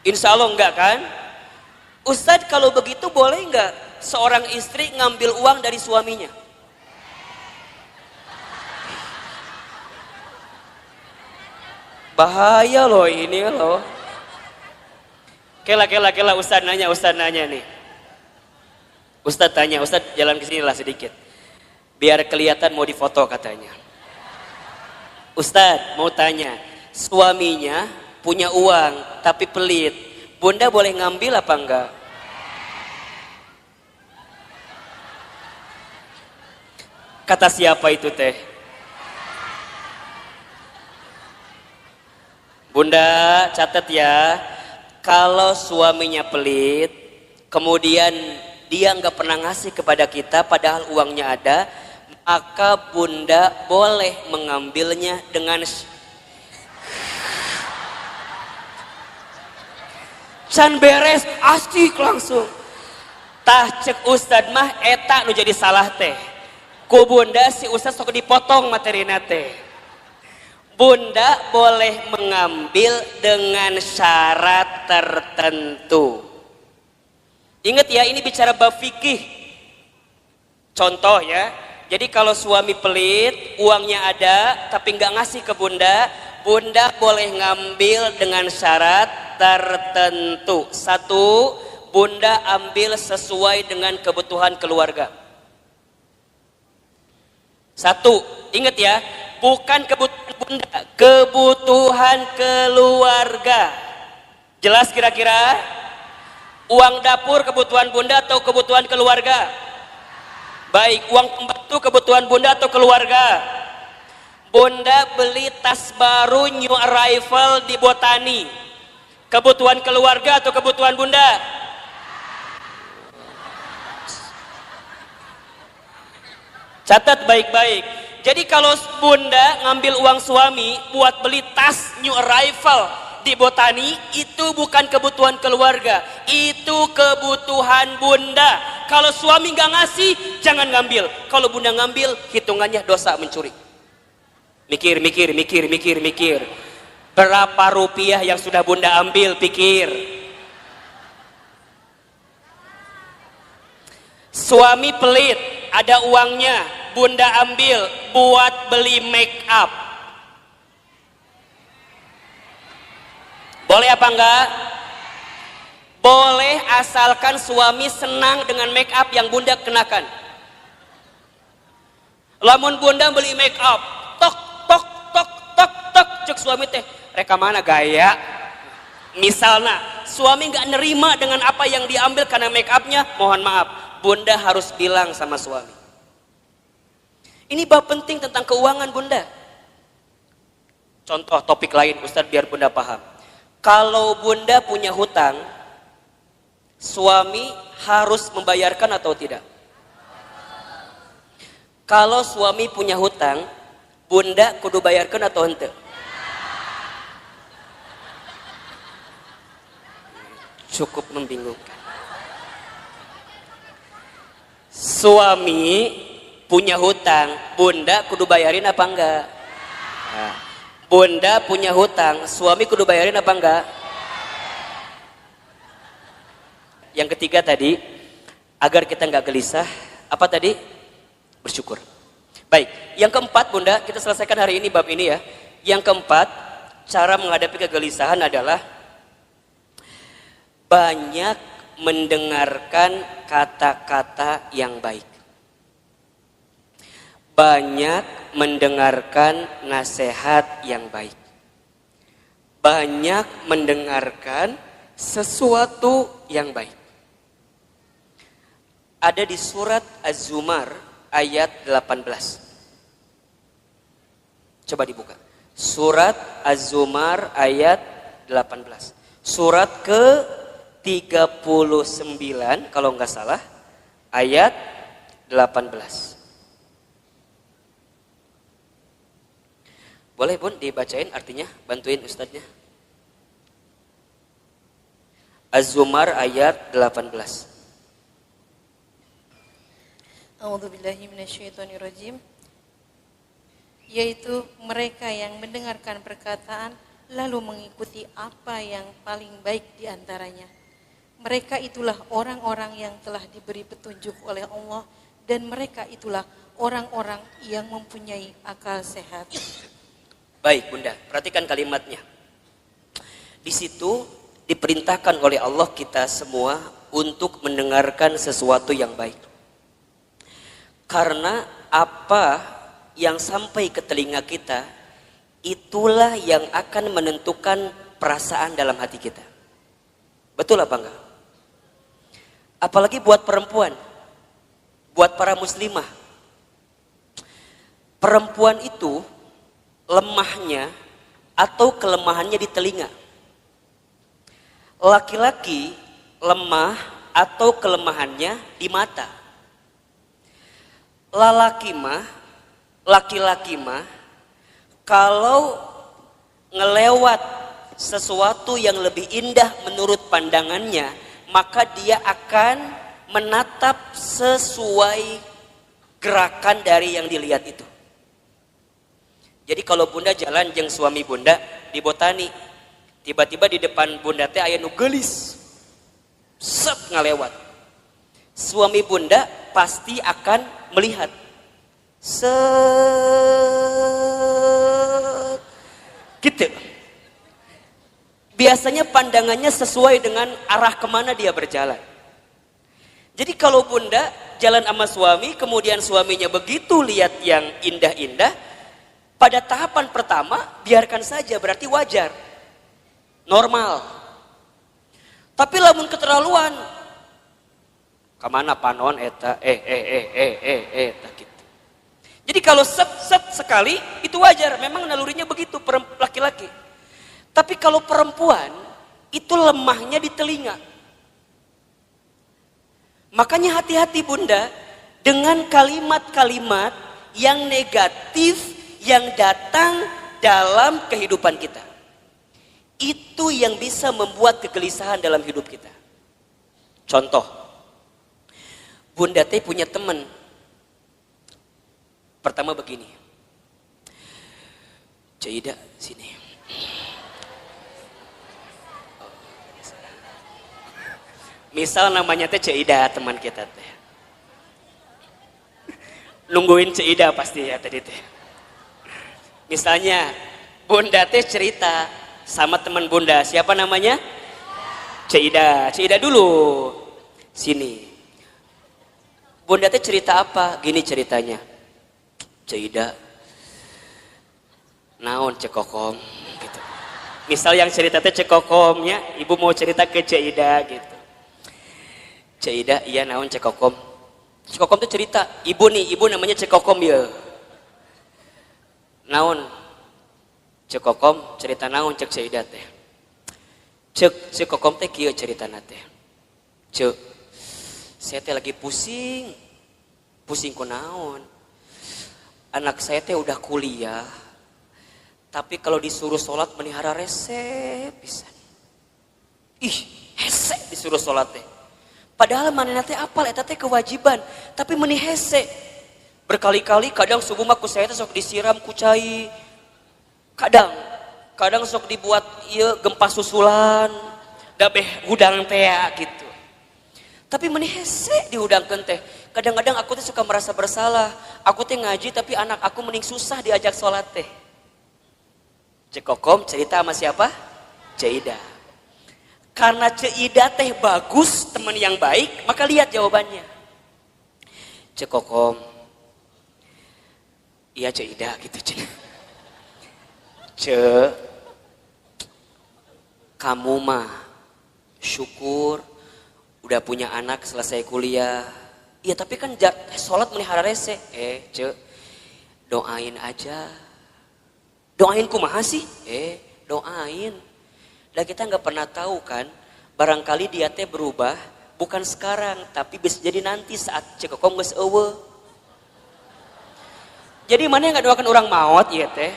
Speaker 1: Insya Allah enggak kan? Ustadz, kalau begitu boleh enggak seorang istri ngambil uang dari suaminya? Bahaya loh ini loh. Kela Ustadz nanya nih. Ustadz tanya, Ustadz jalan ke sini lah sedikit. Biar kelihatan mau difoto katanya. Ustadz mau tanya, suaminya punya uang tapi pelit. Bunda boleh ngambil apa enggak? Kata siapa itu teh? Bunda catat ya, kalau suaminya pelit, kemudian dia nggak pernah ngasih kepada kita padahal uangnya ada, maka bunda boleh mengambilnya dengan can beres, asik langsung. Tah cek Ustad mah eta nu jadi salah teh. Ku bunda si Ustad sok dipotong materina teh. Bunda boleh mengambil dengan syarat tertentu. Ingat ya, ini bicara bab fikih. Contoh ya, jadi kalau suami pelit, uangnya ada tapi nggak ngasih ke bunda, bunda boleh ngambil dengan syarat tertentu. Satu, bunda ambil sesuai dengan kebutuhan keluarga. Satu, ingat ya, bukan kebutuhan bunda, kebutuhan keluarga. Jelas kira-kira? Uang dapur kebutuhan bunda atau kebutuhan keluarga? Baik, uang pembantu kebutuhan bunda atau keluarga? Bunda beli tas baru new arrival di Botani, kebutuhan keluarga atau kebutuhan bunda? Catat baik-baik. Jadi kalau bunda ngambil uang suami buat beli tas new arrival di Botani, itu bukan kebutuhan keluarga, itu kebutuhan bunda. Kalau suami nggak ngasih, jangan ngambil. Kalau bunda ngambil, hitungannya dosa mencuri. Mikir. Berapa rupiah yang sudah bunda ambil, pikir. Suami pelit, ada uangnya, bunda ambil buat beli make up. Boleh apa enggak? Boleh, asalkan suami senang dengan make up yang bunda kenakan. Lamun bunda beli make up, tok cek suami teh, reka mana gaya? Misalnya suami nggak nerima dengan apa yang diambil karena make upnya, mohon maaf, bunda harus bilang sama suami. Ini bab penting tentang keuangan bunda. Contoh topik lain Ustadz biar bunda paham. Kalau bunda punya hutang, suami harus membayarkan atau tidak? Kalau suami punya hutang, bunda kudu bayarkan atau henteu? Cukup membingungkan. Suami punya hutang, bunda kudu bayarin apa enggak? Nah, bunda punya hutang, suami kudu bayarin apa enggak? Yang ketiga tadi, agar kita enggak gelisah, apa tadi? Bersyukur. Baik, yang keempat bunda, kita selesaikan hari ini bab ini ya. Yang keempat, cara menghadapi kegelisahan adalah banyak mendengarkan kata-kata yang baik. Banyak mendengarkan nasihat yang baik. Banyak mendengarkan sesuatu yang baik. ada di surat Az-Zumar ayat 18. Coba dibuka. Surat Az-Zumar ayat 18. Surat ke-39 kalau nggak salah, ayat 18. Boleh Bun dibacain artinya, bantuin ustadznya. Az-Zumar ayat 18.
Speaker 2: A'udzubillahi minasyaitonirrajim. Yaitu mereka yang mendengarkan perkataan lalu mengikuti apa yang paling baik di antaranya. Mereka itulah orang-orang yang telah diberi petunjuk oleh Allah dan mereka itulah orang-orang yang mempunyai akal sehat.
Speaker 1: Baik Bunda, perhatikan kalimatnya. Di situ diperintahkan oleh Allah kita semua untuk mendengarkan sesuatu yang baik. Karena apa yang sampai ke telinga kita, itulah yang akan menentukan perasaan dalam hati kita. Betul apa enggak? Apalagi buat perempuan, buat para muslimah. Perempuan itu lemahnya atau kelemahannya di telinga. Laki-laki lemah atau kelemahannya di mata. Laki-laki mah kalau ngelewat sesuatu yang lebih indah menurut pandangannya, maka dia akan menatap sesuai gerakan dari yang dilihat itu. Jadi kalau Bunda jalan jeung suami Bunda di botani, tiba-tiba di depan Bunda teh aya nu geulis. Set ngalewat. Suami Bunda pasti akan melihat. Set gitu. Biasanya pandangannya sesuai dengan arah kemana dia berjalan. Jadi kalau Bunda jalan sama suami, kemudian suaminya begitu lihat yang indah-indah, pada tahapan pertama biarkan saja, berarti wajar, normal. Tapi lamun keterlaluan, kemana panon eta eta gitu. Jadi kalau set sekali itu wajar, memang nalurinya begitu laki-laki. Tapi kalau perempuan itu lemahnya di telinga. Makanya hati-hati Bunda dengan kalimat-kalimat yang negatif yang datang dalam kehidupan kita. Itu yang bisa membuat kegelisahan dalam hidup kita. Contoh, Bunda teh punya teman. Pertama begini, Cida sini. Misal namanya teh Cida, teman kita teh. Nungguin Cida pasti ya tadi teh. Misalnya Bunda teh cerita sama teman Bunda, siapa namanya? Cida. Cida dulu. Sini. Bunda teh cerita apa? Gini ceritanya. Cida, naon cekokom gitu. Misal yang cerita teh cekokomnya, ibu mau cerita ke Cida gitu. Cida, iya naon cekokom. Cekokom tuh cerita, ibu namanya cekokom ya. Naon cekokom cerita naon cek Cida teh. Cekokom teh kieu ceritana teh. Cek, saya teh lagi pusing ku naon. Anak saya teh udah kuliah, tapi kalau disuruh sholat melihara rese pisan. Ih, hese disuruh sholat teh. Padahal manehna teh apal eta teh kewajiban, tapi meuni hese. Berkali-kali kadang subuh mah ku saya teh sok disiram ku cai. Kadang sok dibuat ieu gempa susulan, da beh hudang teh gitu. Tapi meuni hese dihudangkeun teh. Kadang-kadang aku tuh suka merasa bersalah. Aku teh ngaji tapi anak aku mending susah diajak sholat teh. Cekokom cerita sama siapa? Cida. Karena Cida teh bagus, teman yang baik, maka lihat jawabannya. Cekokom. Iya Cida gitu. Kamu mah syukur udah punya anak selesai kuliah. Ya tapi kan sholat melihara rese. Ce, doain aja. Doain kumaha sih? Doain. Dan kita nggak pernah tahu kan, barangkali dia teh berubah, bukan sekarang, tapi bisa jadi nanti saat cekokom geus eueuh. Jadi mana yang nggak doakan orang maut ya teh?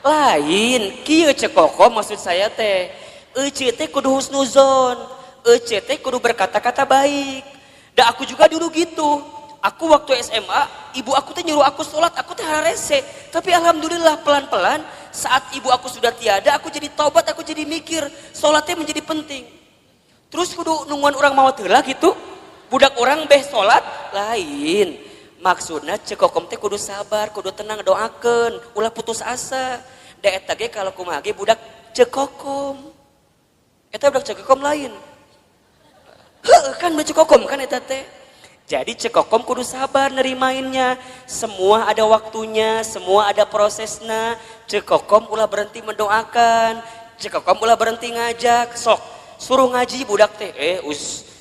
Speaker 1: Lain, kieu cekokom maksud saya teh. Ece teh kudu husnuzon, ece teh kudu berkata-kata baik. Dan aku juga dulu gitu. Aku waktu SMA, ibu aku teh nyuruh aku sholat, aku teh rese. Tapi alhamdulillah pelan-pelan saat ibu aku sudah tiada, aku jadi taubat, aku jadi mikir sholatnya menjadi penting. Terus kudu nungguan orang mau heula gitu. Budak orang beh sholat lain. Maksudnya cekokom teh kudu sabar, kudu tenang, doakeun, ulah putus asa. Da eta ge kalau kumaha ge budak cekokom. Eta budak cekokom lain. Kan cekokom kan eta teh. Jadi cekokom kudu sabar nerimainnya. Semua ada waktunya, semua ada prosesnya. Cekokom ulah berhenti mendoakan, cekokom ulah berhenti ngajak. Sok suruh ngaji budak teh.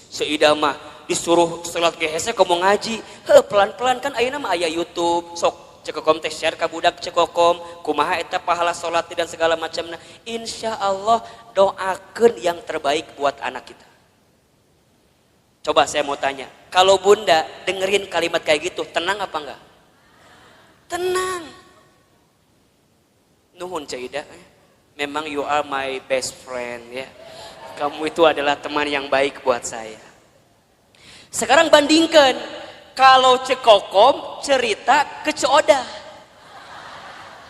Speaker 1: Seidah mah disuruh salat ge hese komo ngaji. Pelan-pelan kan ayeuna mah aya YouTube. Sok cekokom teh share ka budak cekokom kumaha eta pahala salat dan segala macamna. Insyaallah doakeun yang terbaik buat anak kita. Coba saya mau tanya, kalau bunda dengerin kalimat kayak gitu, tenang apa enggak? Tenang. Nuhun Caidah, memang you are my best friend ya. Kamu itu adalah teman yang baik buat saya. Sekarang bandingkan, kalau cekokom cerita ke Ceodah.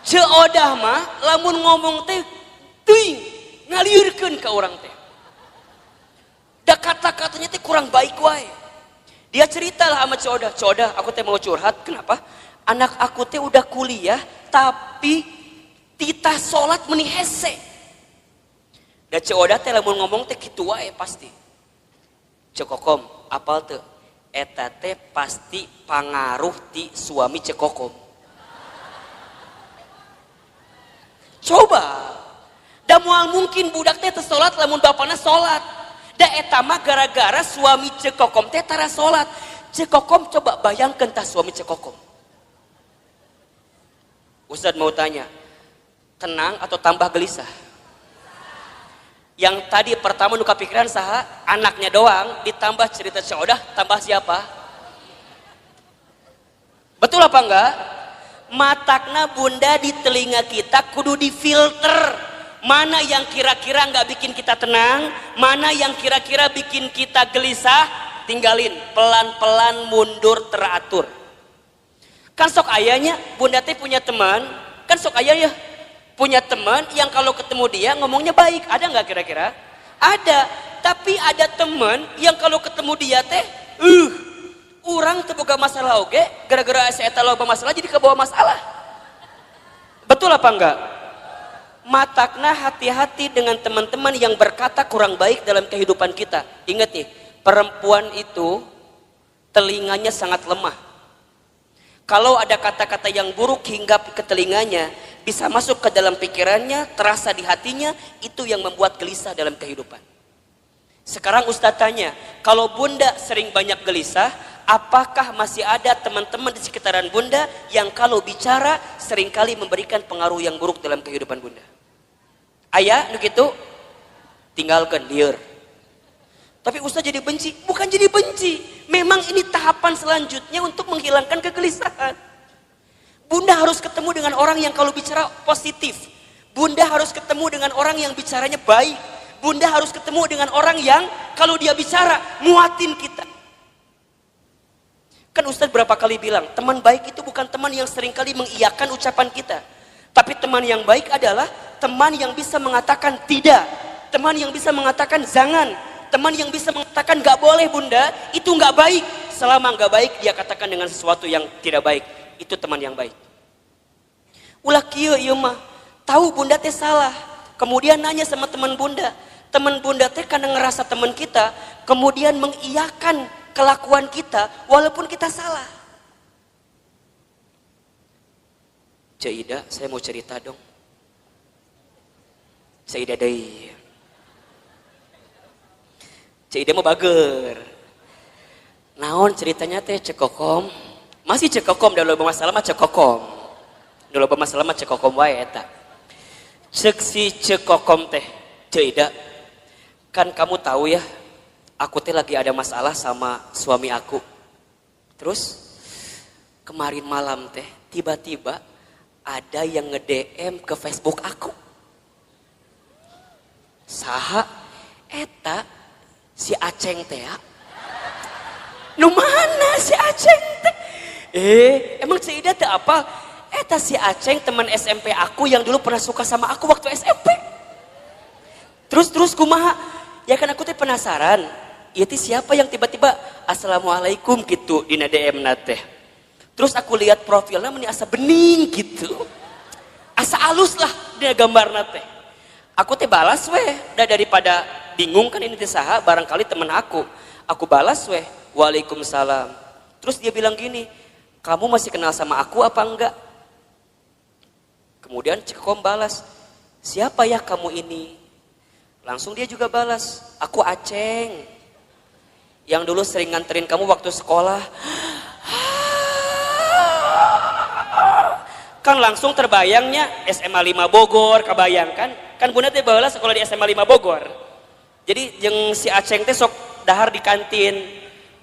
Speaker 1: Ceodah mah lamun ngomong teh teuing ngaliurkeun ka urang teh. Da kata-katanya teh kurang baik wae. Dia ceritalah sama Ceodah, Ceodah aku teh mau curhat, kenapa? Anak aku teh udah kuliah tapi titah sholat meni hese. Da Ceodah teh lamun ngomong teh kitu wae pasti. Cekokom, apal teu? Eta teh pasti pangaruh ti suami cekokom. Coba. Da moal mungkin budak teh teu sholat lamun bapana sholat. Da eta mah gara-gara suami cekokom teh tara salat. Cekokom coba bayangkeun tah suami cekokom. Ustaz mau tanya, tenang atau tambah gelisah? Yang tadi pertama nu kapikiran saha? Anaknya doang, ditambah cerita Ceodah, tambah siapa? Betul apa enggak? Matakna bunda di telinga kita kudu difilter. Mana yang kira-kira nggak bikin kita tenang, mana yang kira-kira bikin kita gelisah, tinggalin, pelan-pelan mundur teratur. Kan sok ayahnya, bunda teh punya teman, kan sok ayah ya, punya teman yang kalau ketemu dia ngomongnya baik, ada nggak kira-kira? Ada, tapi ada teman yang kalau ketemu dia teh, orang terbuka masalah oke, gara-gara saya tahu masalah jadi kebawa masalah. Betul apa enggak? Matakna hati-hati dengan teman-teman yang berkata kurang baik dalam kehidupan kita. Ingat nih, perempuan itu telinganya sangat lemah. Kalau ada kata-kata yang buruk hingga ke telinganya, bisa masuk ke dalam pikirannya, terasa di hatinya, itu yang membuat gelisah dalam kehidupan. Sekarang Ustadz tanya, kalau bunda sering banyak gelisah, apakah masih ada teman-teman di sekitaran bunda yang kalau bicara seringkali memberikan pengaruh yang buruk dalam kehidupan bunda? Ayah, nu gitu, tinggalkan lieur. Tapi Ustaz jadi benci, bukan jadi benci. Memang ini tahapan selanjutnya untuk menghilangkan kegelisahan. Bunda harus ketemu dengan orang yang kalau bicara positif. Bunda harus ketemu dengan orang yang bicaranya baik. Bunda harus ketemu dengan orang yang kalau dia bicara muatin kita. Kan Ustaz berapa kali bilang, teman baik itu bukan teman yang seringkali mengiyakan ucapan kita. Tapi teman yang baik adalah teman yang bisa mengatakan tidak, teman yang bisa mengatakan jangan, teman yang bisa mengatakan gak boleh bunda, itu gak baik. Selama gak baik dia katakan dengan sesuatu yang tidak baik, itu teman yang baik. Ulah kieu ieu mah, tahu bunda teh salah, kemudian nanya sama teman bunda teh karena ngerasa teman kita, kemudian mengiyakan kelakuan kita walaupun kita salah. Caidah, saya mau cerita dong. Caidah deui. Caidah mau bager. Naon ceritanya teh cekokom? Masih cekokom, dah loba masalah mah cekokom. Dah loba masalah mah cekokom wae eta. Cek si cekokom teh, Ceuida. Kan kamu tahu ya, aku teh lagi ada masalah sama suami aku. Terus kemarin malam teh tiba-tiba ada yang nge-DM ke Facebook aku. Saha eta si Aceng teh ya. Nu mana si Aceng teh? Emang Ceuida teh apa? Eta si Aceng teman SMP aku yang dulu pernah suka sama aku waktu SMP. Terus kumaha? Ya kan aku teh penasaran. Ieu siapa yang tiba-tiba assalamualaikum gitu di DM teh. Terus aku lihat profilnya meni asa bening gitu. Asa alus lah dia gambarna teh. Aku teh balas weh, daripada bingung kan ini teh saha, barangkali teman aku. Aku balas weh, waalaikumsalam. Terus dia bilang gini, kamu masih kenal sama aku apa enggak? Kemudian Cekom balas, siapa ya kamu ini? Langsung dia juga balas, aku Aceng. Yang dulu sering nganterin kamu waktu sekolah. Kan langsung terbayangnya SMA 5 Bogor, kebayangkan? Kan bunda teh baheula sekolah di SMA 5 Bogor. Jadi jeung si Aceng teh sok dahar di kantin.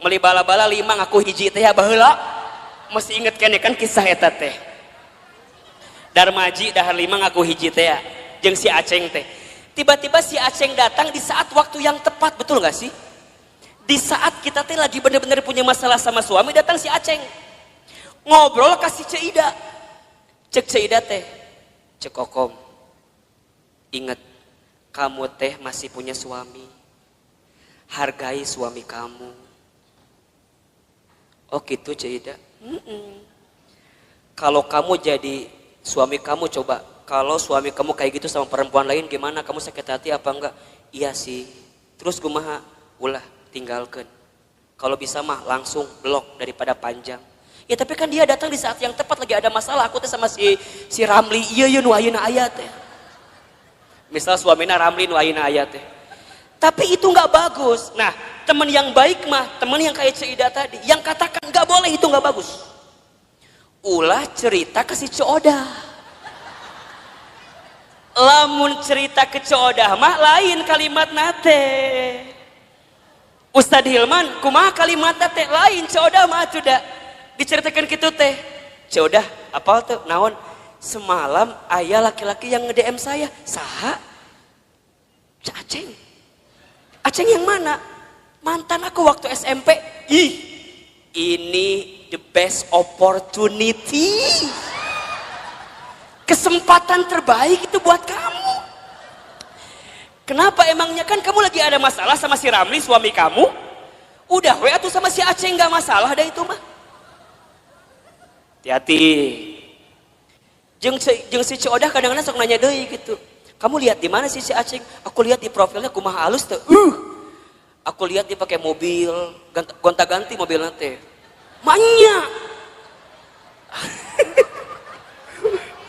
Speaker 1: Meuli bala-bala 5 ngaku hiji teh ya baheula. Masih inget kene kan kisah eta teh. Darmaji dahar 5 ngaku hiji teh ya. Jeung si Aceng teh. Tiba-tiba si Aceng datang di saat waktu yang tepat, betul gak sih? Di saat kita teh lagi bener-bener punya masalah sama suami, datang si Aceng. Ngobrol kasih Ceuida. Cek Ceuida teh, cek Kokom. Ingat, kamu teh masih punya suami. Hargai suami kamu. Oh gitu Ceuida. Kalau kamu jadi suami kamu, coba kalau suami kamu kayak gitu sama perempuan lain gimana? Kamu sakit hati apa enggak? Iya sih. Terus kumaha? Ulah tinggalkan. Kalau bisa mah langsung blok daripada panjang. Ya tapi kan dia datang di saat yang tepat, lagi ada masalah. Aku teh sama si Ramli, iya nu ayeuna aya teh. Misal suamina Ramli nu ayeuna aya teh. Tapi itu nggak bagus. Nah, teman yang baik mah, teman yang kayak Ceuida tadi, yang katakan nggak boleh itu nggak bagus. Ulah cerita ke si Coodah. Lamun cerita ke Coodah mah lain kalimat nate. Ustadz Hilman, kumaha kalimat nate lain Coodah mah sudah diceritakan gitu teh. Coodah, apal tuh naon? Semalam ayah laki-laki yang nge-DM saya. Saha? Aceng. Aceng yang mana? Mantan aku waktu SMP. Ih, ini the best opportunity. Kesempatan terbaik itu buat kamu. Kenapa emangnya? Kan kamu lagi ada masalah sama si Ramli suami kamu. Udah we atuh sama si Aceng gak masalah dah itu mah. Hati-hati. Jeung si Coodah kadang-kadang sok nanya deui gitu. Kamu lihat di mana sih si Aceng? Aku lihat di profilnya kumaha halus teh. Aku lihat dia pakai mobil, gonta-ganti mobil teh. Manya.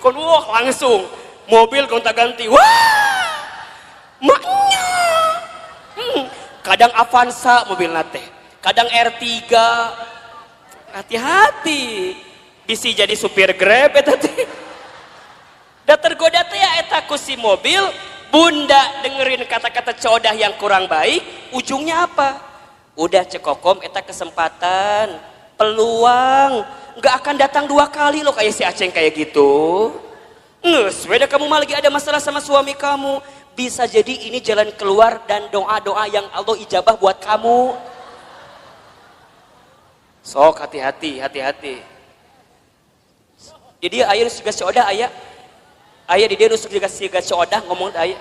Speaker 1: Kon wah langsung mobil gonta-ganti. Wah! Manya. Kadang Avanza mobil teh. Kadang R3. Hati-hati. Bisa jadi supir Grab eta teh. Da tergoda teh ya eta ku si mobil, bunda dengerin kata-kata Coodah yang kurang baik, ujungnya apa? Udah cekokom eta kesempatan, peluang, nggak akan datang 2 kali loh kayak si Aceng kayak gitu. Nges, beda kamu mah lagi ada masalah sama suami kamu, bisa jadi ini jalan keluar dan doa-doa yang Allah ijabah buat kamu. Sok hati-hati, hati-hati. Jadi ayah juga Coodah ayah di dia nusuk juga si Coodah ngomong ayah.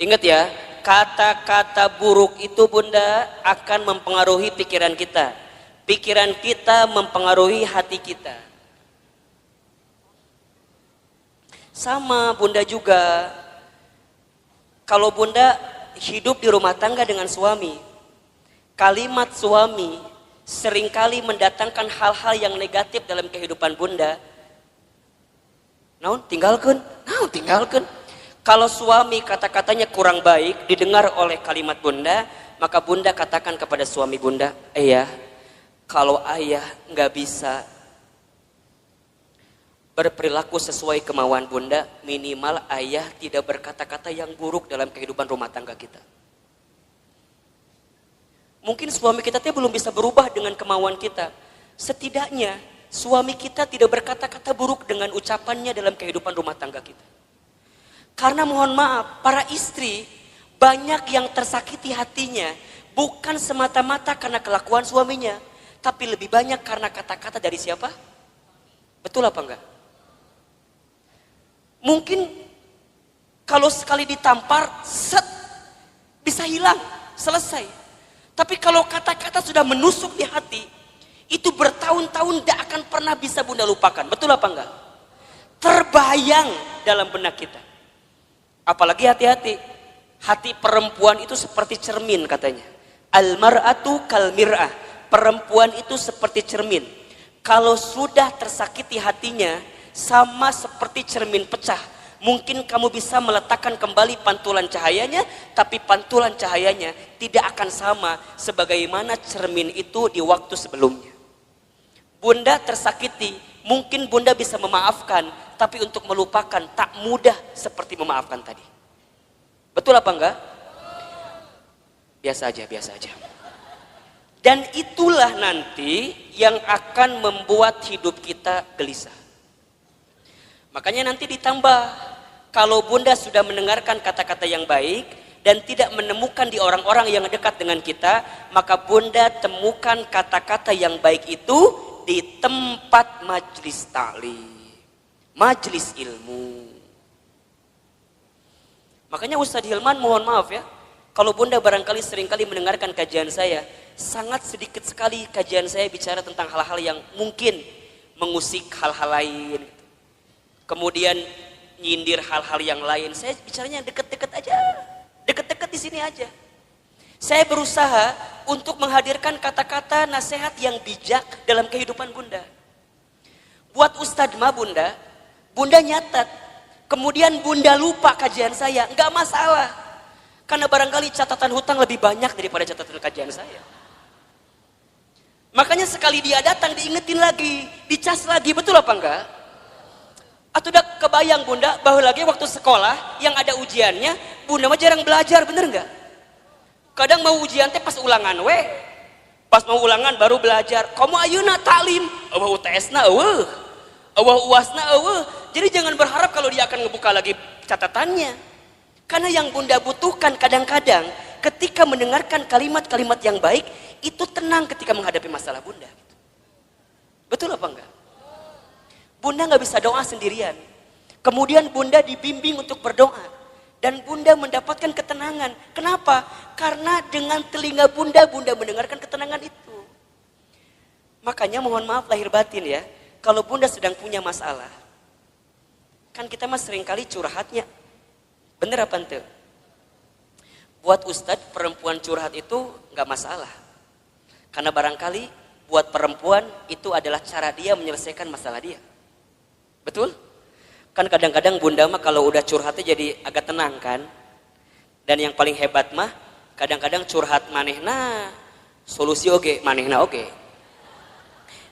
Speaker 1: Ingat ya, kata-kata buruk itu bunda akan mempengaruhi pikiran kita. Pikiran kita mempengaruhi hati kita. Sama bunda juga, kalau bunda hidup di rumah tangga dengan suami, kalimat suami seringkali mendatangkan hal-hal yang negatif dalam kehidupan bunda. Naon tinggalkan. Kalau suami kata-katanya kurang baik didengar oleh kalimat bunda, maka bunda katakan kepada suami bunda, ayah, kalau ayah nggak bisa berperilaku sesuai kemauan bunda, minimal ayah tidak berkata-kata yang buruk dalam kehidupan rumah tangga kita. Mungkin suami kita belum bisa berubah dengan kemauan kita. Setidaknya suami kita tidak berkata-kata buruk dengan ucapannya dalam kehidupan rumah tangga kita. Karena mohon maaf, para istri banyak yang tersakiti hatinya bukan semata-mata karena kelakuan suaminya, tapi lebih banyak karena kata-kata dari siapa? Betul apa enggak? Mungkin kalau sekali ditampar, set, bisa hilang, selesai. Tapi kalau kata-kata sudah menusuk di hati, itu bertahun-tahun tidak akan pernah bisa bunda lupakan. Betul apa enggak? Terbayang dalam benak kita. Apalagi hati-hati. Hati perempuan itu seperti cermin katanya. Al-mar'atu kal mir'ah. Perempuan itu seperti cermin. Kalau sudah tersakiti hatinya, sama seperti cermin pecah. Mungkin kamu bisa meletakkan kembali pantulan cahayanya, tapi pantulan cahayanya tidak akan sama sebagaimana cermin itu di waktu sebelumnya. Bunda tersakiti, mungkin bunda bisa memaafkan, tapi untuk melupakan tak mudah seperti memaafkan tadi. Betul apa enggak? Biasa aja, biasa aja. Dan itulah nanti yang akan membuat hidup kita gelisah. Makanya nanti ditambah, kalau bunda sudah mendengarkan kata-kata yang baik dan tidak menemukan di orang-orang yang dekat dengan kita, maka bunda temukan kata-kata yang baik itu di tempat majlis ta'lim, majlis ilmu. Makanya Ustadz Hilman mohon maaf ya, kalau bunda barangkali seringkali mendengarkan kajian saya, sangat sedikit sekali kajian saya bicara tentang hal-hal yang mungkin mengusik hal-hal lain, kemudian nyindir hal-hal yang lain. Saya bicaranya deket-deket aja, deket-deket di sini aja. Saya berusaha untuk menghadirkan kata-kata nasihat yang bijak dalam kehidupan bunda. Buat Ustadz mah bunda nyatat, kemudian bunda lupa kajian saya, nggak masalah. Karena barangkali catatan hutang lebih banyak daripada catatan kajian saya. Makanya sekali dia datang diingetin lagi, dicas lagi, betul apa enggak? Atau udah kebayang bunda bahwa lagi waktu sekolah yang ada ujiannya, bunda mah jarang belajar, bener nggak? Kadang mau ujian teh pas ulangan pas mau ulangan baru belajar. Kamu ayeuna taklim, eueuh UTS-na eueuh, eueuh UAS-na eueuh. Jadi jangan berharap kalau dia akan ngebuka lagi catatannya. Karena yang bunda butuhkan kadang-kadang ketika mendengarkan kalimat-kalimat yang baik, itu tenang ketika menghadapi masalah bunda. Betul apa enggak? Bunda nggak bisa doa sendirian. Kemudian bunda dibimbing untuk berdoa. Dan bunda mendapatkan ketenangan. Kenapa? Karena dengan telinga bunda mendengarkan ketenangan itu. Makanya mohon maaf lahir batin ya. Kalau bunda sedang punya masalah. Kan kita mah seringkali curhatnya. Bener apa ente? Buat ustadz perempuan curhat itu nggak masalah. Karena barangkali buat perempuan itu adalah cara dia menyelesaikan masalah dia. Betul? Kan kadang-kadang bunda mah kalau udah curhatnya jadi agak tenang kan. Dan yang paling hebat mah kadang-kadang curhat manehna solusi oge, manehna oge.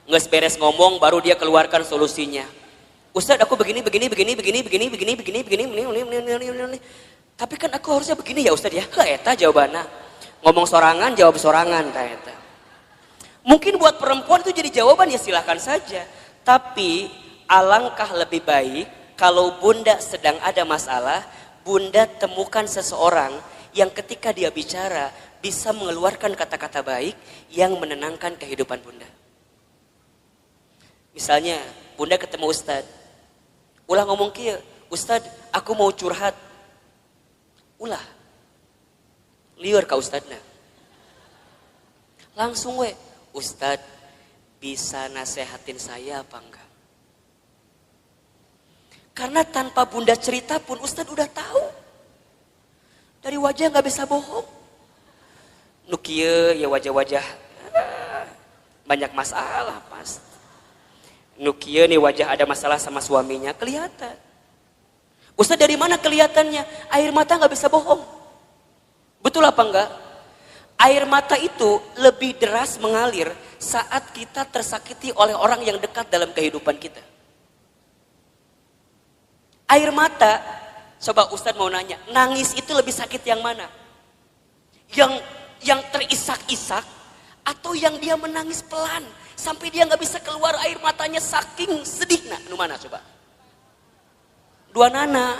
Speaker 1: Nges beres ngomong baru dia keluarkan solusinya. Ustadz aku begini. Tapi kan aku harusnya begini ya Ustadz ya. Eta jawabannya. Ngomong sorangan jawab sorangan ta eta. Mungkin buat perempuan itu jadi jawaban ya silahkan saja. Tapi alangkah lebih baik kalau bunda sedang ada masalah, bunda temukan seseorang yang ketika dia bicara bisa mengeluarkan kata-kata baik yang menenangkan kehidupan bunda. Misalnya bunda ketemu Ustadz, ulah ngomong kieu, Ustadz aku mau curhat. Ulah liur ka Ustadna. Langsung Ustadz bisa nasehatin saya apa enggak? Karena tanpa bunda cerita pun Ustadz udah tahu. Dari wajah nggak bisa bohong. Nukie ya wajah-wajah banyak masalah pasti. Nukie nih wajah ada masalah sama suaminya kelihatan. Ustadz dari mana kelihatannya? Air mata nggak bisa bohong. Betul apa enggak? Air mata itu lebih deras mengalir saat kita tersakiti oleh orang yang dekat dalam kehidupan kita. Air mata, coba Ustadz mau nanya, nangis itu lebih sakit yang mana? Yang terisak-isak atau yang dia menangis pelan sampai dia nggak bisa keluar air matanya saking sedih? Nah, nu mana coba? Dua nana.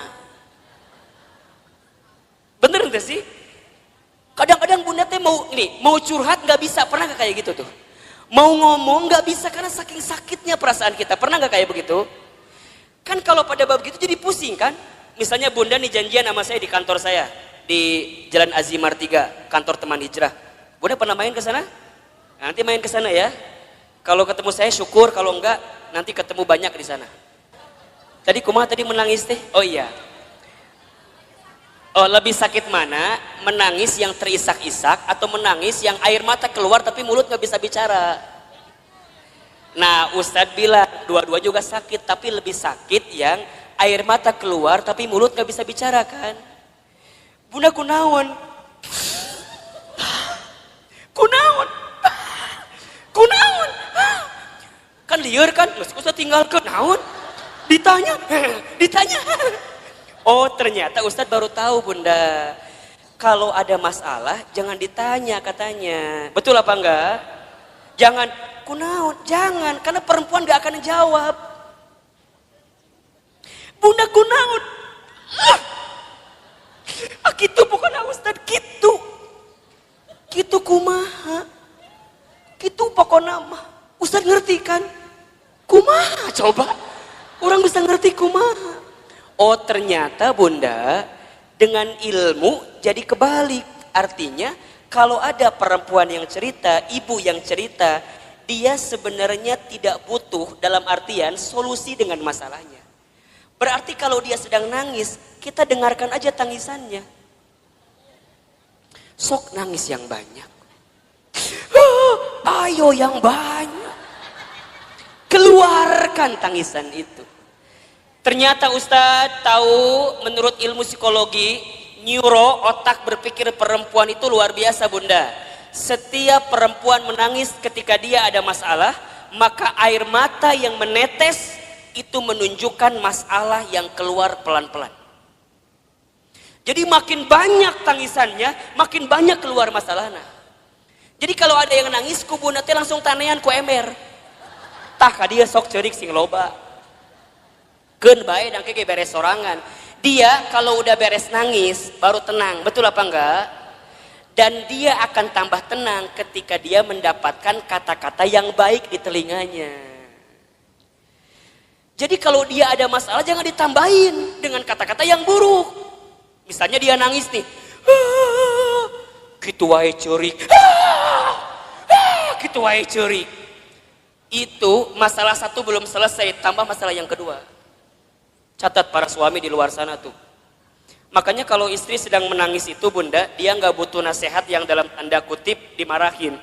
Speaker 1: Bener nggak sih? Kadang-kadang bunda teh mau curhat nggak bisa, pernah nggak kayak gitu tuh? Mau ngomong nggak bisa karena saking sakitnya perasaan kita, pernah nggak kayak begitu? Kan kalau pada bab gitu jadi pusing kan? Misalnya bunda nih janjian sama saya di kantor saya di Jalan Azimar 3, kantor teman hijrah. Bunda pernah main ke sana? Nanti main ke sana ya. Kalau ketemu saya syukur, kalau enggak nanti ketemu banyak di sana. Tadi kumaha tadi menangis teh? Oh iya. Oh, lebih sakit mana? Menangis yang terisak-isak atau menangis yang air mata keluar tapi mulut nggak bisa bicara? Nah, Ustadz bilang dua-dua juga sakit, tapi lebih sakit yang air mata keluar tapi mulut nggak bisa bicara kan? Bunda kunaon? Kunaon? Kunaon? Kan liar kan? Ustadz tinggalkan naon? Ditanya. Oh, ternyata Ustadz baru tahu bunda. Kalau ada masalah jangan ditanya katanya. Betul apa enggak? Jangan kunaon, jangan, karena perempuan gak akan jawab. Bunda kunaon? Gitu bukan Ustadz, gitu. Gitu kumaha? Gitu pokoknya mah. Ustadz ngerti kan? Kumaha coba? Orang bisa ngerti kumaha. Oh ternyata bunda dengan ilmu jadi kebalik. Artinya kalau ada perempuan yang cerita, ibu yang cerita, dia sebenarnya tidak butuh dalam artian solusi dengan masalahnya. Berarti kalau dia sedang nangis, kita dengarkan aja tangisannya. Sok nangis yang banyak. Ayo yang banyak. Keluarkan tangisan itu. Ternyata Ustadz tahu menurut ilmu psikologi, neuro, otak berpikir perempuan itu luar biasa bunda. Setiap perempuan menangis ketika dia ada masalah, maka air mata yang menetes itu menunjukkan masalah yang keluar pelan-pelan. Jadi makin banyak tangisannya, makin banyak keluar masalahnya. Jadi kalau ada yang nangis, ku bunda teh langsung tanean ku emer. Tah ka dia sok ceurik sing loba. Keun bae dangke ge beres sorangan. Dia kalau udah beres nangis baru tenang, betul apa enggak? Dan dia akan tambah tenang ketika dia mendapatkan kata-kata yang baik di telinganya. Jadi kalau dia ada masalah jangan ditambahin dengan kata-kata yang buruk. Misalnya dia nangis nih. Gitu wae ceurik. Gitu wae ceurik. Itu masalah satu belum selesai, tambah masalah yang kedua. Catat para suami di luar sana tuh. Makanya kalau istri sedang menangis itu bunda, dia nggak butuh nasihat yang dalam tanda kutip dimarahin.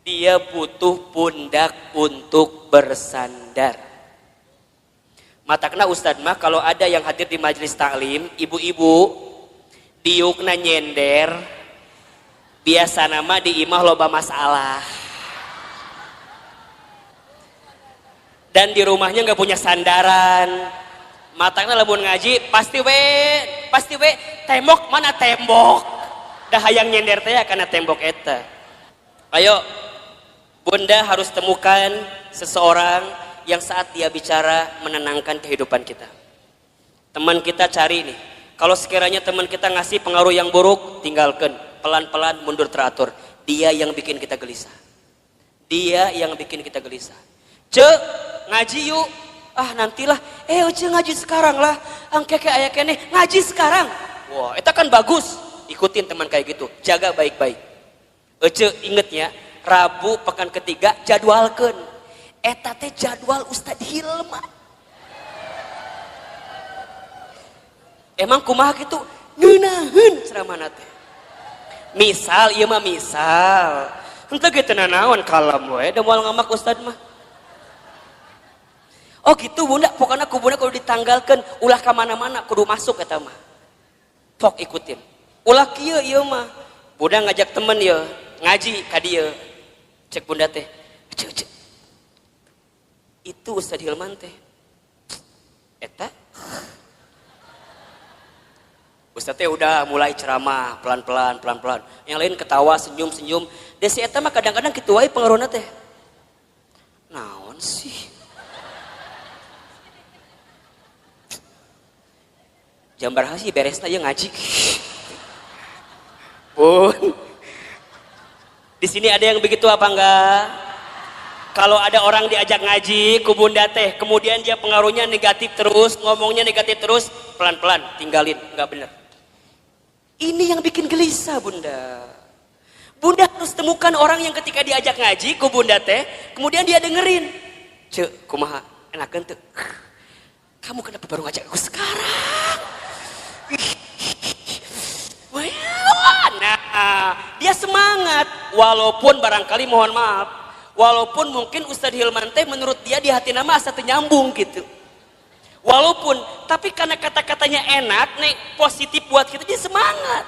Speaker 1: Dia butuh pundak untuk bersandar. Matakna Ustadz mah kalau ada yang hadir di majelis taklim, ibu-ibu, diukna nyender, biasa nama di imah loba masalah. Dan di rumahnya nggak punya sandaran. Matangna lamun ngaji pasti we tembok mana tembok dah hayang nyender teh karena tembok eta. Ayo bunda harus temukan seseorang yang saat dia bicara menenangkan kehidupan kita. Teman kita cari nih, kalau sekiranya teman kita ngasih pengaruh yang buruk, tinggalkan, pelan-pelan mundur teratur. Dia yang bikin kita gelisah. Dia yang bikin kita gelisah. Cek ngaji yuk. Ah nantilah, uci ngaji sekarang lah, angkeke aya kene ngaji sekarang. Wah, itu kan bagus. Ikutin teman kayak gitu, jaga baik-baik. Ece inget ya, Rabu pekan ketiga jadwalkeun. Eta teh jadwal Ustadz Hilma. Emang kumaha gitu? Ngeunaheun ceramahna teh. Misal, ieu mah misal. Henteu ge teu nanaon kalem we, da moal ngamak Ustadz mah. Oh gitu bunda, pokoknya ku bunda kalau ditanggalkan ulah ke mana-mana kudu masuk kata mah. Pok ikutin. Ulah kieu ieu mah. Bunda ngajak temen ya ngaji ka dieu. Cek bunda teh. Cek. Itu Ustaz Hilman teh. Eta Ustaz teh udah mulai ceramah pelan-pelan. Yang lain ketawa, senyum. Desi eta mah kadang-kadang kitu wae pengaruhna teh. Naon sih? Jambar hasi beresna ye ngaji. Bun. Di sini ada yang begitu apa enggak? Kalau ada orang diajak ngaji ku bunda teh, kemudian dia pengaruhnya negatif terus, ngomongnya negatif terus, pelan-pelan tinggalin, enggak benar. Ini yang bikin gelisah bunda. Bunda harus temukan orang yang ketika diajak ngaji ku bunda teh, kemudian dia dengerin. Cek, kumaha enakeun teu? Kamu kenapa baru ngajak aku sekarang? Nah, dia semangat walaupun barangkali mohon maaf, walaupun mungkin Ustadz Hilman teh menurut dia di hati nama asa teu nyambung gitu. Walaupun, tapi karena kata-katanya enak, nih positif buat kita, dia semangat.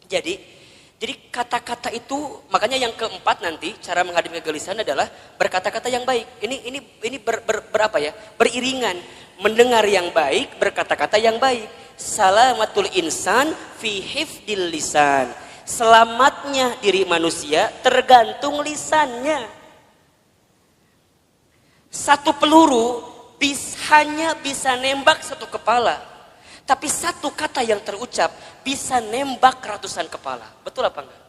Speaker 1: Jadi kata-kata itu, makanya yang keempat nanti cara menghadapi kegelisahan adalah berkata-kata yang baik. Ini berapa ya? Beriringan, mendengar yang baik, berkata-kata yang baik. Salamatul insan fi hifdil lisan. Selamatnya diri manusia tergantung lisannya. Satu peluru hanya bisa nembak satu kepala, tapi satu kata yang terucap bisa nembak ratusan kepala. Betul apa enggak?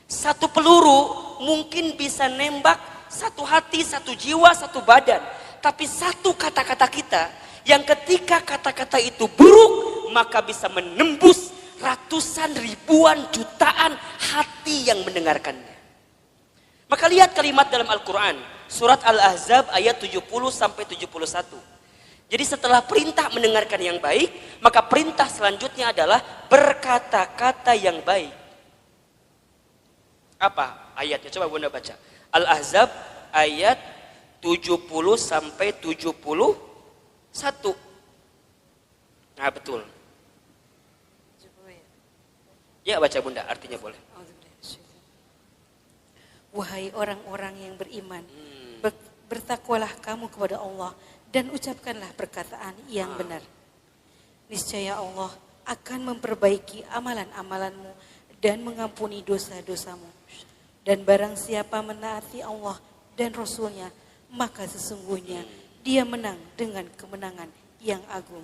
Speaker 1: Satu peluru mungkin bisa nembak satu hati, satu jiwa, satu badan, tapi satu kata-kata kita yang ketika kata-kata itu buruk maka bisa menembus ratusan, ribuan, jutaan hati yang mendengarkannya. Maka lihat kalimat dalam Al-Quran surat Al-Ahzab ayat 70-71. Jadi setelah perintah mendengarkan yang baik, maka perintah selanjutnya adalah berkata-kata yang baik. Apa ayatnya? Coba Bunda baca. Al-Ahzab ayat 70-71. Nah betul. Ya baca Bunda, artinya boleh.
Speaker 2: Wahai orang-orang yang beriman, bertakwalah kamu kepada Allah dan ucapkanlah perkataan yang benar. Niscaya Allah akan memperbaiki amalan-amalanmu dan mengampuni dosa-dosamu. Dan barang siapa menaati Allah dan Rasulnya, maka sesungguhnya dia menang dengan kemenangan yang agung.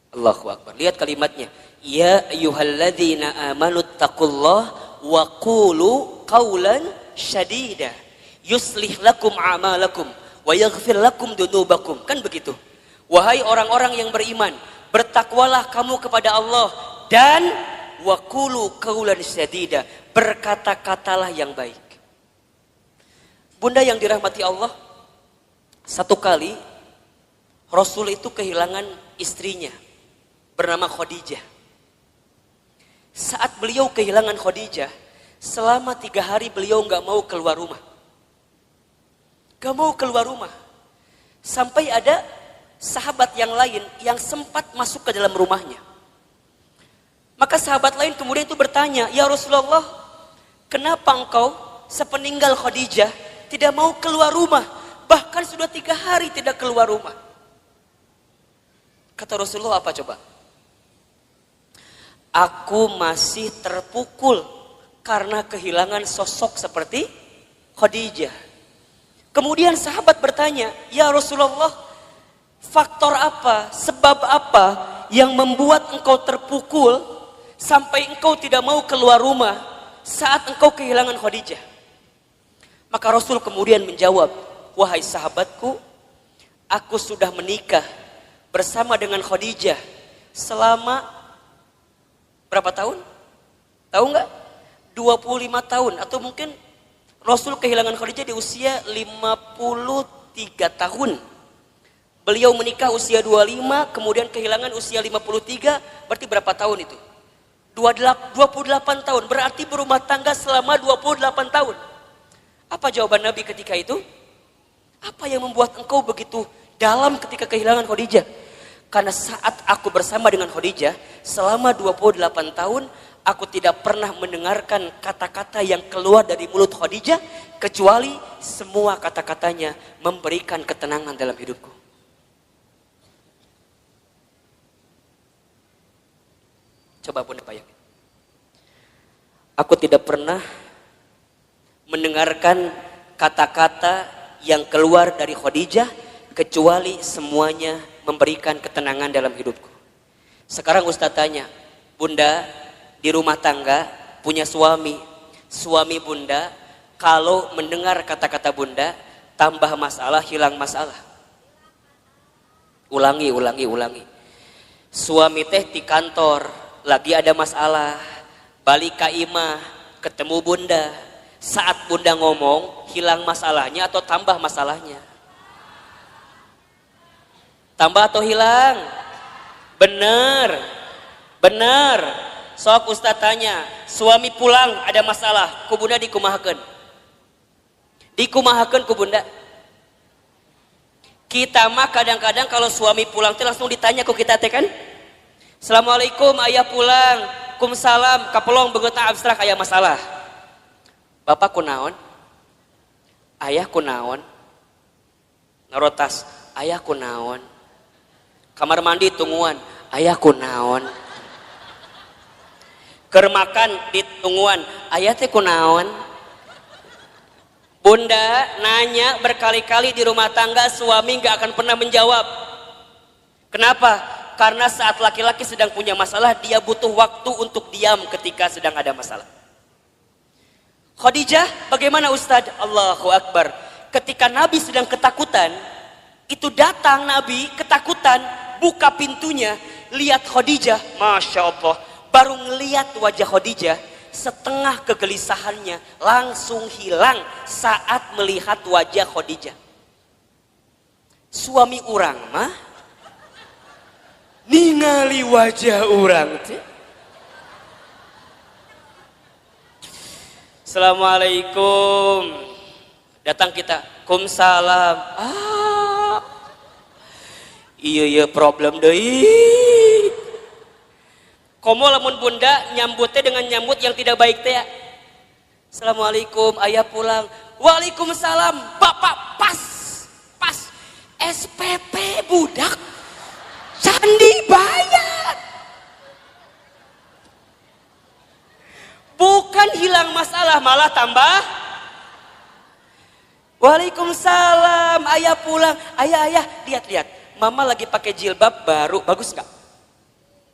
Speaker 1: Allahu Akbar. Lihat kalimatnya. Ya ayyuhalladzina amanu taqullaha wa qulu qawlan syadida yuslih lakum a'malakum wa yaghfir lakum dunubakum. Kan begitu. Wahai orang-orang yang beriman, bertakwalah kamu kepada Allah dan wa qulu qawlan syadida, berkata-katalah yang baik. Bunda yang dirahmati Allah, satu kali Rasul itu kehilangan istrinya bernama Khadijah. Saat beliau kehilangan Khadijah, selama 3 hari beliau gak mau keluar rumah. Gak mau keluar rumah. Sampai ada sahabat yang lain yang sempat masuk ke dalam rumahnya. Maka sahabat lain kemudian itu bertanya, ya Rasulullah, kenapa engkau sepeninggal Khadijah tidak mau keluar rumah? Bahkan sudah 3 hari tidak keluar rumah. Kata Rasulullah apa coba? Aku masih terpukul karena kehilangan sosok seperti Khadijah. Kemudian sahabat bertanya, ya Rasulullah, faktor apa, sebab apa yang membuat engkau terpukul sampai engkau tidak mau keluar rumah saat engkau kehilangan Khadijah? Maka Rasul kemudian menjawab, wahai sahabatku, aku sudah menikah bersama dengan Khadijah selama berapa tahun? Tahu nggak? 25 tahun atau mungkin Rasul kehilangan Khadijah di usia 53 tahun. Beliau menikah usia 25, kemudian kehilangan usia 53, berarti berapa tahun itu? 28 tahun, berarti berumah tangga selama 28 tahun. Apa jawaban Nabi ketika itu? Apa yang membuat engkau begitu dalam ketika kehilangan Khadijah? Karena saat aku bersama dengan Khadijah selama 28 tahun, aku tidak pernah mendengarkan kata-kata yang keluar dari mulut Khadijah kecuali semua kata-katanya memberikan ketenangan dalam hidupku. Coba Bunda bayangin. Aku tidak pernah mendengarkan kata-kata yang keluar dari Khadijah kecuali semuanya memberikan ketenangan dalam hidupku. Sekarang Ustaz tanya, Bunda di rumah tangga punya suami Bunda kalau mendengar kata-kata Bunda tambah masalah, hilang masalah. Ulangi. Suami teh di kantor lagi ada masalah, balik ke imah ketemu Bunda, saat Bunda ngomong hilang masalahnya atau tambah masalahnya? Tambah atau hilang? Bener. Sok Ustaz tanya, suami pulang ada masalah, ku Bunda dikumahakeun. Dikumahakeun ku Bunda. Kita mah kadang-kadang kalau suami pulang teh langsung ditanya ku kita teh kan? Assalamualaikum, ayah pulang. Kumsalam, kapelong begeutna abstrak aya masalah. Bapak kunaon? Ayah kunaon? Narotas, ayah kunaon? Kamar mandi tungguan, ayah kunaon? Keur makan di tungguan, ayah teh kunaon? Bunda nanya berkali-kali di rumah tangga, suami gak akan pernah menjawab. Kenapa? Karena saat laki-laki sedang punya masalah, dia butuh waktu untuk diam ketika sedang ada masalah. Khadijah bagaimana Ustadz? Allahu Akbar. Ketika Nabi sedang ketakutan, itu datang Nabi ketakutan, buka pintunya, lihat Khadijah, Masya Allah. Baru ngelihat wajah Khadijah, setengah kegelisahannya langsung hilang saat melihat wajah Khadijah. Suami orang mah ningali wajah orang teh. Assalamualaikum. Datang kita, kumsalam. Iya problem deui. Komo lamun Bunda nyambutnya dengan nyambut yang tidak baik teh ya. Assalamualaikum, ayah pulang. Waalaikumsalam. Bapak pas SPP budak candi bayar. Bukan hilang masalah, malah tambah. Waalaikumsalam, ayah pulang. Ayah, lihat. Mama lagi pakai jilbab baru, bagus nggak?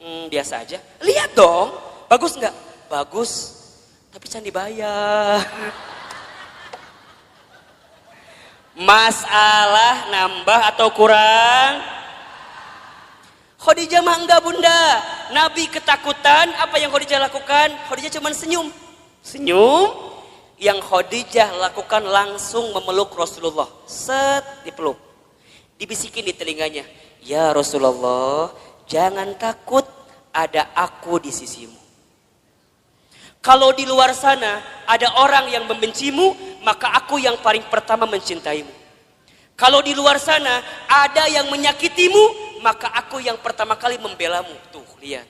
Speaker 1: Biasa aja. Lihat dong, bagus nggak? Bagus, tapi candi bayar. Masalah nambah atau kurang? Khadijah mah enggak Bunda. Nabi ketakutan, apa yang Khadijah lakukan? Khadijah cuma senyum. Yang Khadijah lakukan langsung memeluk Rasulullah. Set, dipeluk. Dibisikin di telinganya, ya Rasulullah, jangan takut, ada aku di sisimu. Kalau di luar sana ada orang yang membencimu, maka aku yang paling pertama mencintaimu. Kalau di luar sana ada yang menyakitimu, maka aku yang pertama kali membelamu. Tuh, lihat.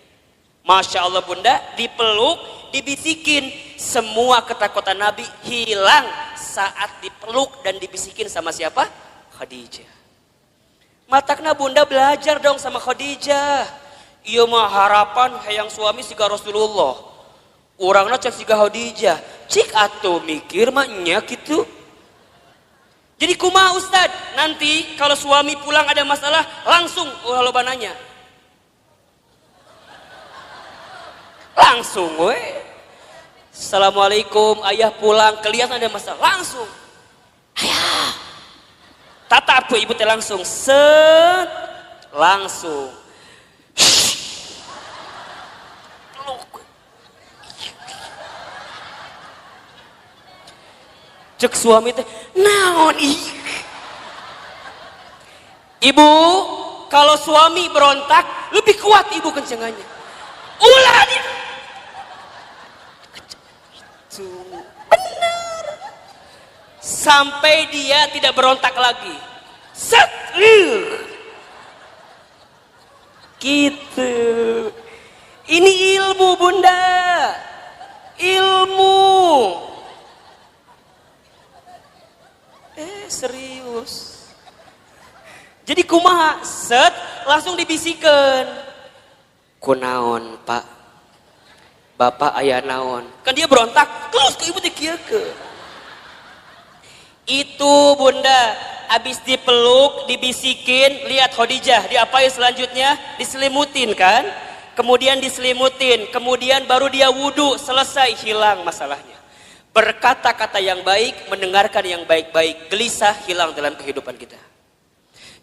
Speaker 1: Masya Allah Bunda, dipeluk, dibisikin. Semua ketakutan Nabi hilang saat dipeluk dan dibisikin sama siapa? Khadijah. Matakna Bunda belajar dong sama Khadijah. Iya mah harapan hayang suami siga Rasulullah. Urangna cek siga Khadijah. Cik atuh mikir mah nya gitu. Jadi kumaha Ustad? Nanti kalau suami pulang ada masalah langsung loba nanya. Langsung we. Assalamualaikum, ayah pulang, kelihatan ada masalah, langsung. Ayah. Tatap tuh ibu teh langsung, set, langsung. Cek suami teh, naon ih. Ibu, kalau suami berontak, lebih kuat ibu kencengannya. Ulah dia. Benar. Sampai dia tidak berontak lagi. Set. Gitu. Ini ilmu Bunda. Jadi kumaha, set, langsung dibisikan. Kunaon pak, bapak ayah naon. Kan dia berontak, terus ke ibu dikieukeun. Itu bunda, habis dipeluk, dibisikin, lihat Khadijah, diapain selanjutnya? Diselimutin kan? Kemudian diselimutin, kemudian baru dia wudhu, selesai, hilang masalahnya. Berkata-kata yang baik, mendengarkan yang baik-baik, gelisah hilang dalam kehidupan kita.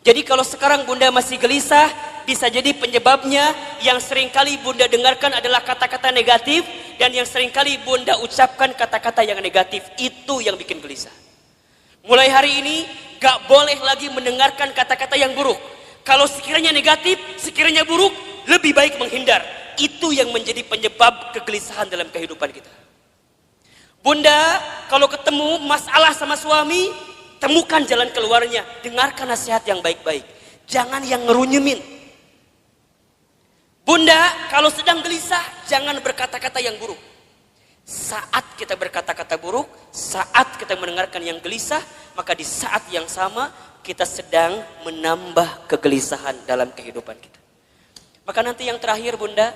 Speaker 1: Jadi kalau sekarang bunda masih gelisah, bisa jadi penyebabnya yang seringkali bunda dengarkan adalah kata-kata negatif, dan yang seringkali bunda ucapkan kata-kata yang negatif, itu yang bikin gelisah. Mulai hari ini, gak boleh lagi mendengarkan kata-kata yang buruk. Kalau sekiranya negatif, sekiranya buruk, lebih baik menghindar. Itu yang menjadi penyebab kegelisahan dalam kehidupan kita. Bunda, kalau ketemu masalah sama suami, temukan jalan keluarnya. Dengarkan nasihat yang baik-baik. Jangan yang ngerunyemin. Bunda, kalau sedang gelisah, jangan berkata-kata yang buruk. Saat kita berkata-kata buruk, saat kita mendengarkan yang gelisah, maka di saat yang sama kita sedang menambah kegelisahan dalam kehidupan kita. Maka nanti yang terakhir bunda,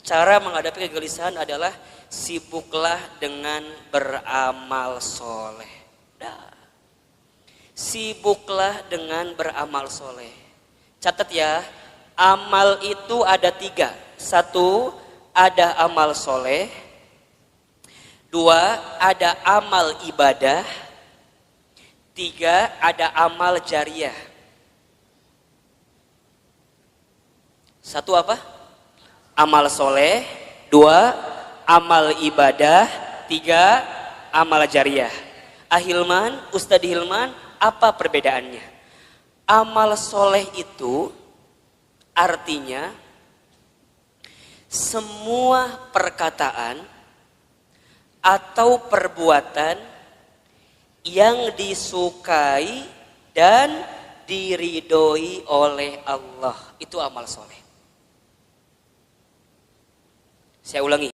Speaker 1: cara menghadapi kegelisahan adalah sibuklah dengan beramal soleh. Sibuklah dengan beramal soleh. Catat ya, amal itu ada 3. 1, ada amal soleh. 2, ada amal ibadah. 3, ada amal jariah. 1 apa? Amal soleh. 2, amal ibadah. 3, amal jariah. Ahilman, Ustadz Hilman, apa perbedaannya? Amal soleh itu artinya semua perkataan atau perbuatan yang disukai dan diridhoi oleh Allah. Itu amal soleh. Saya ulangi.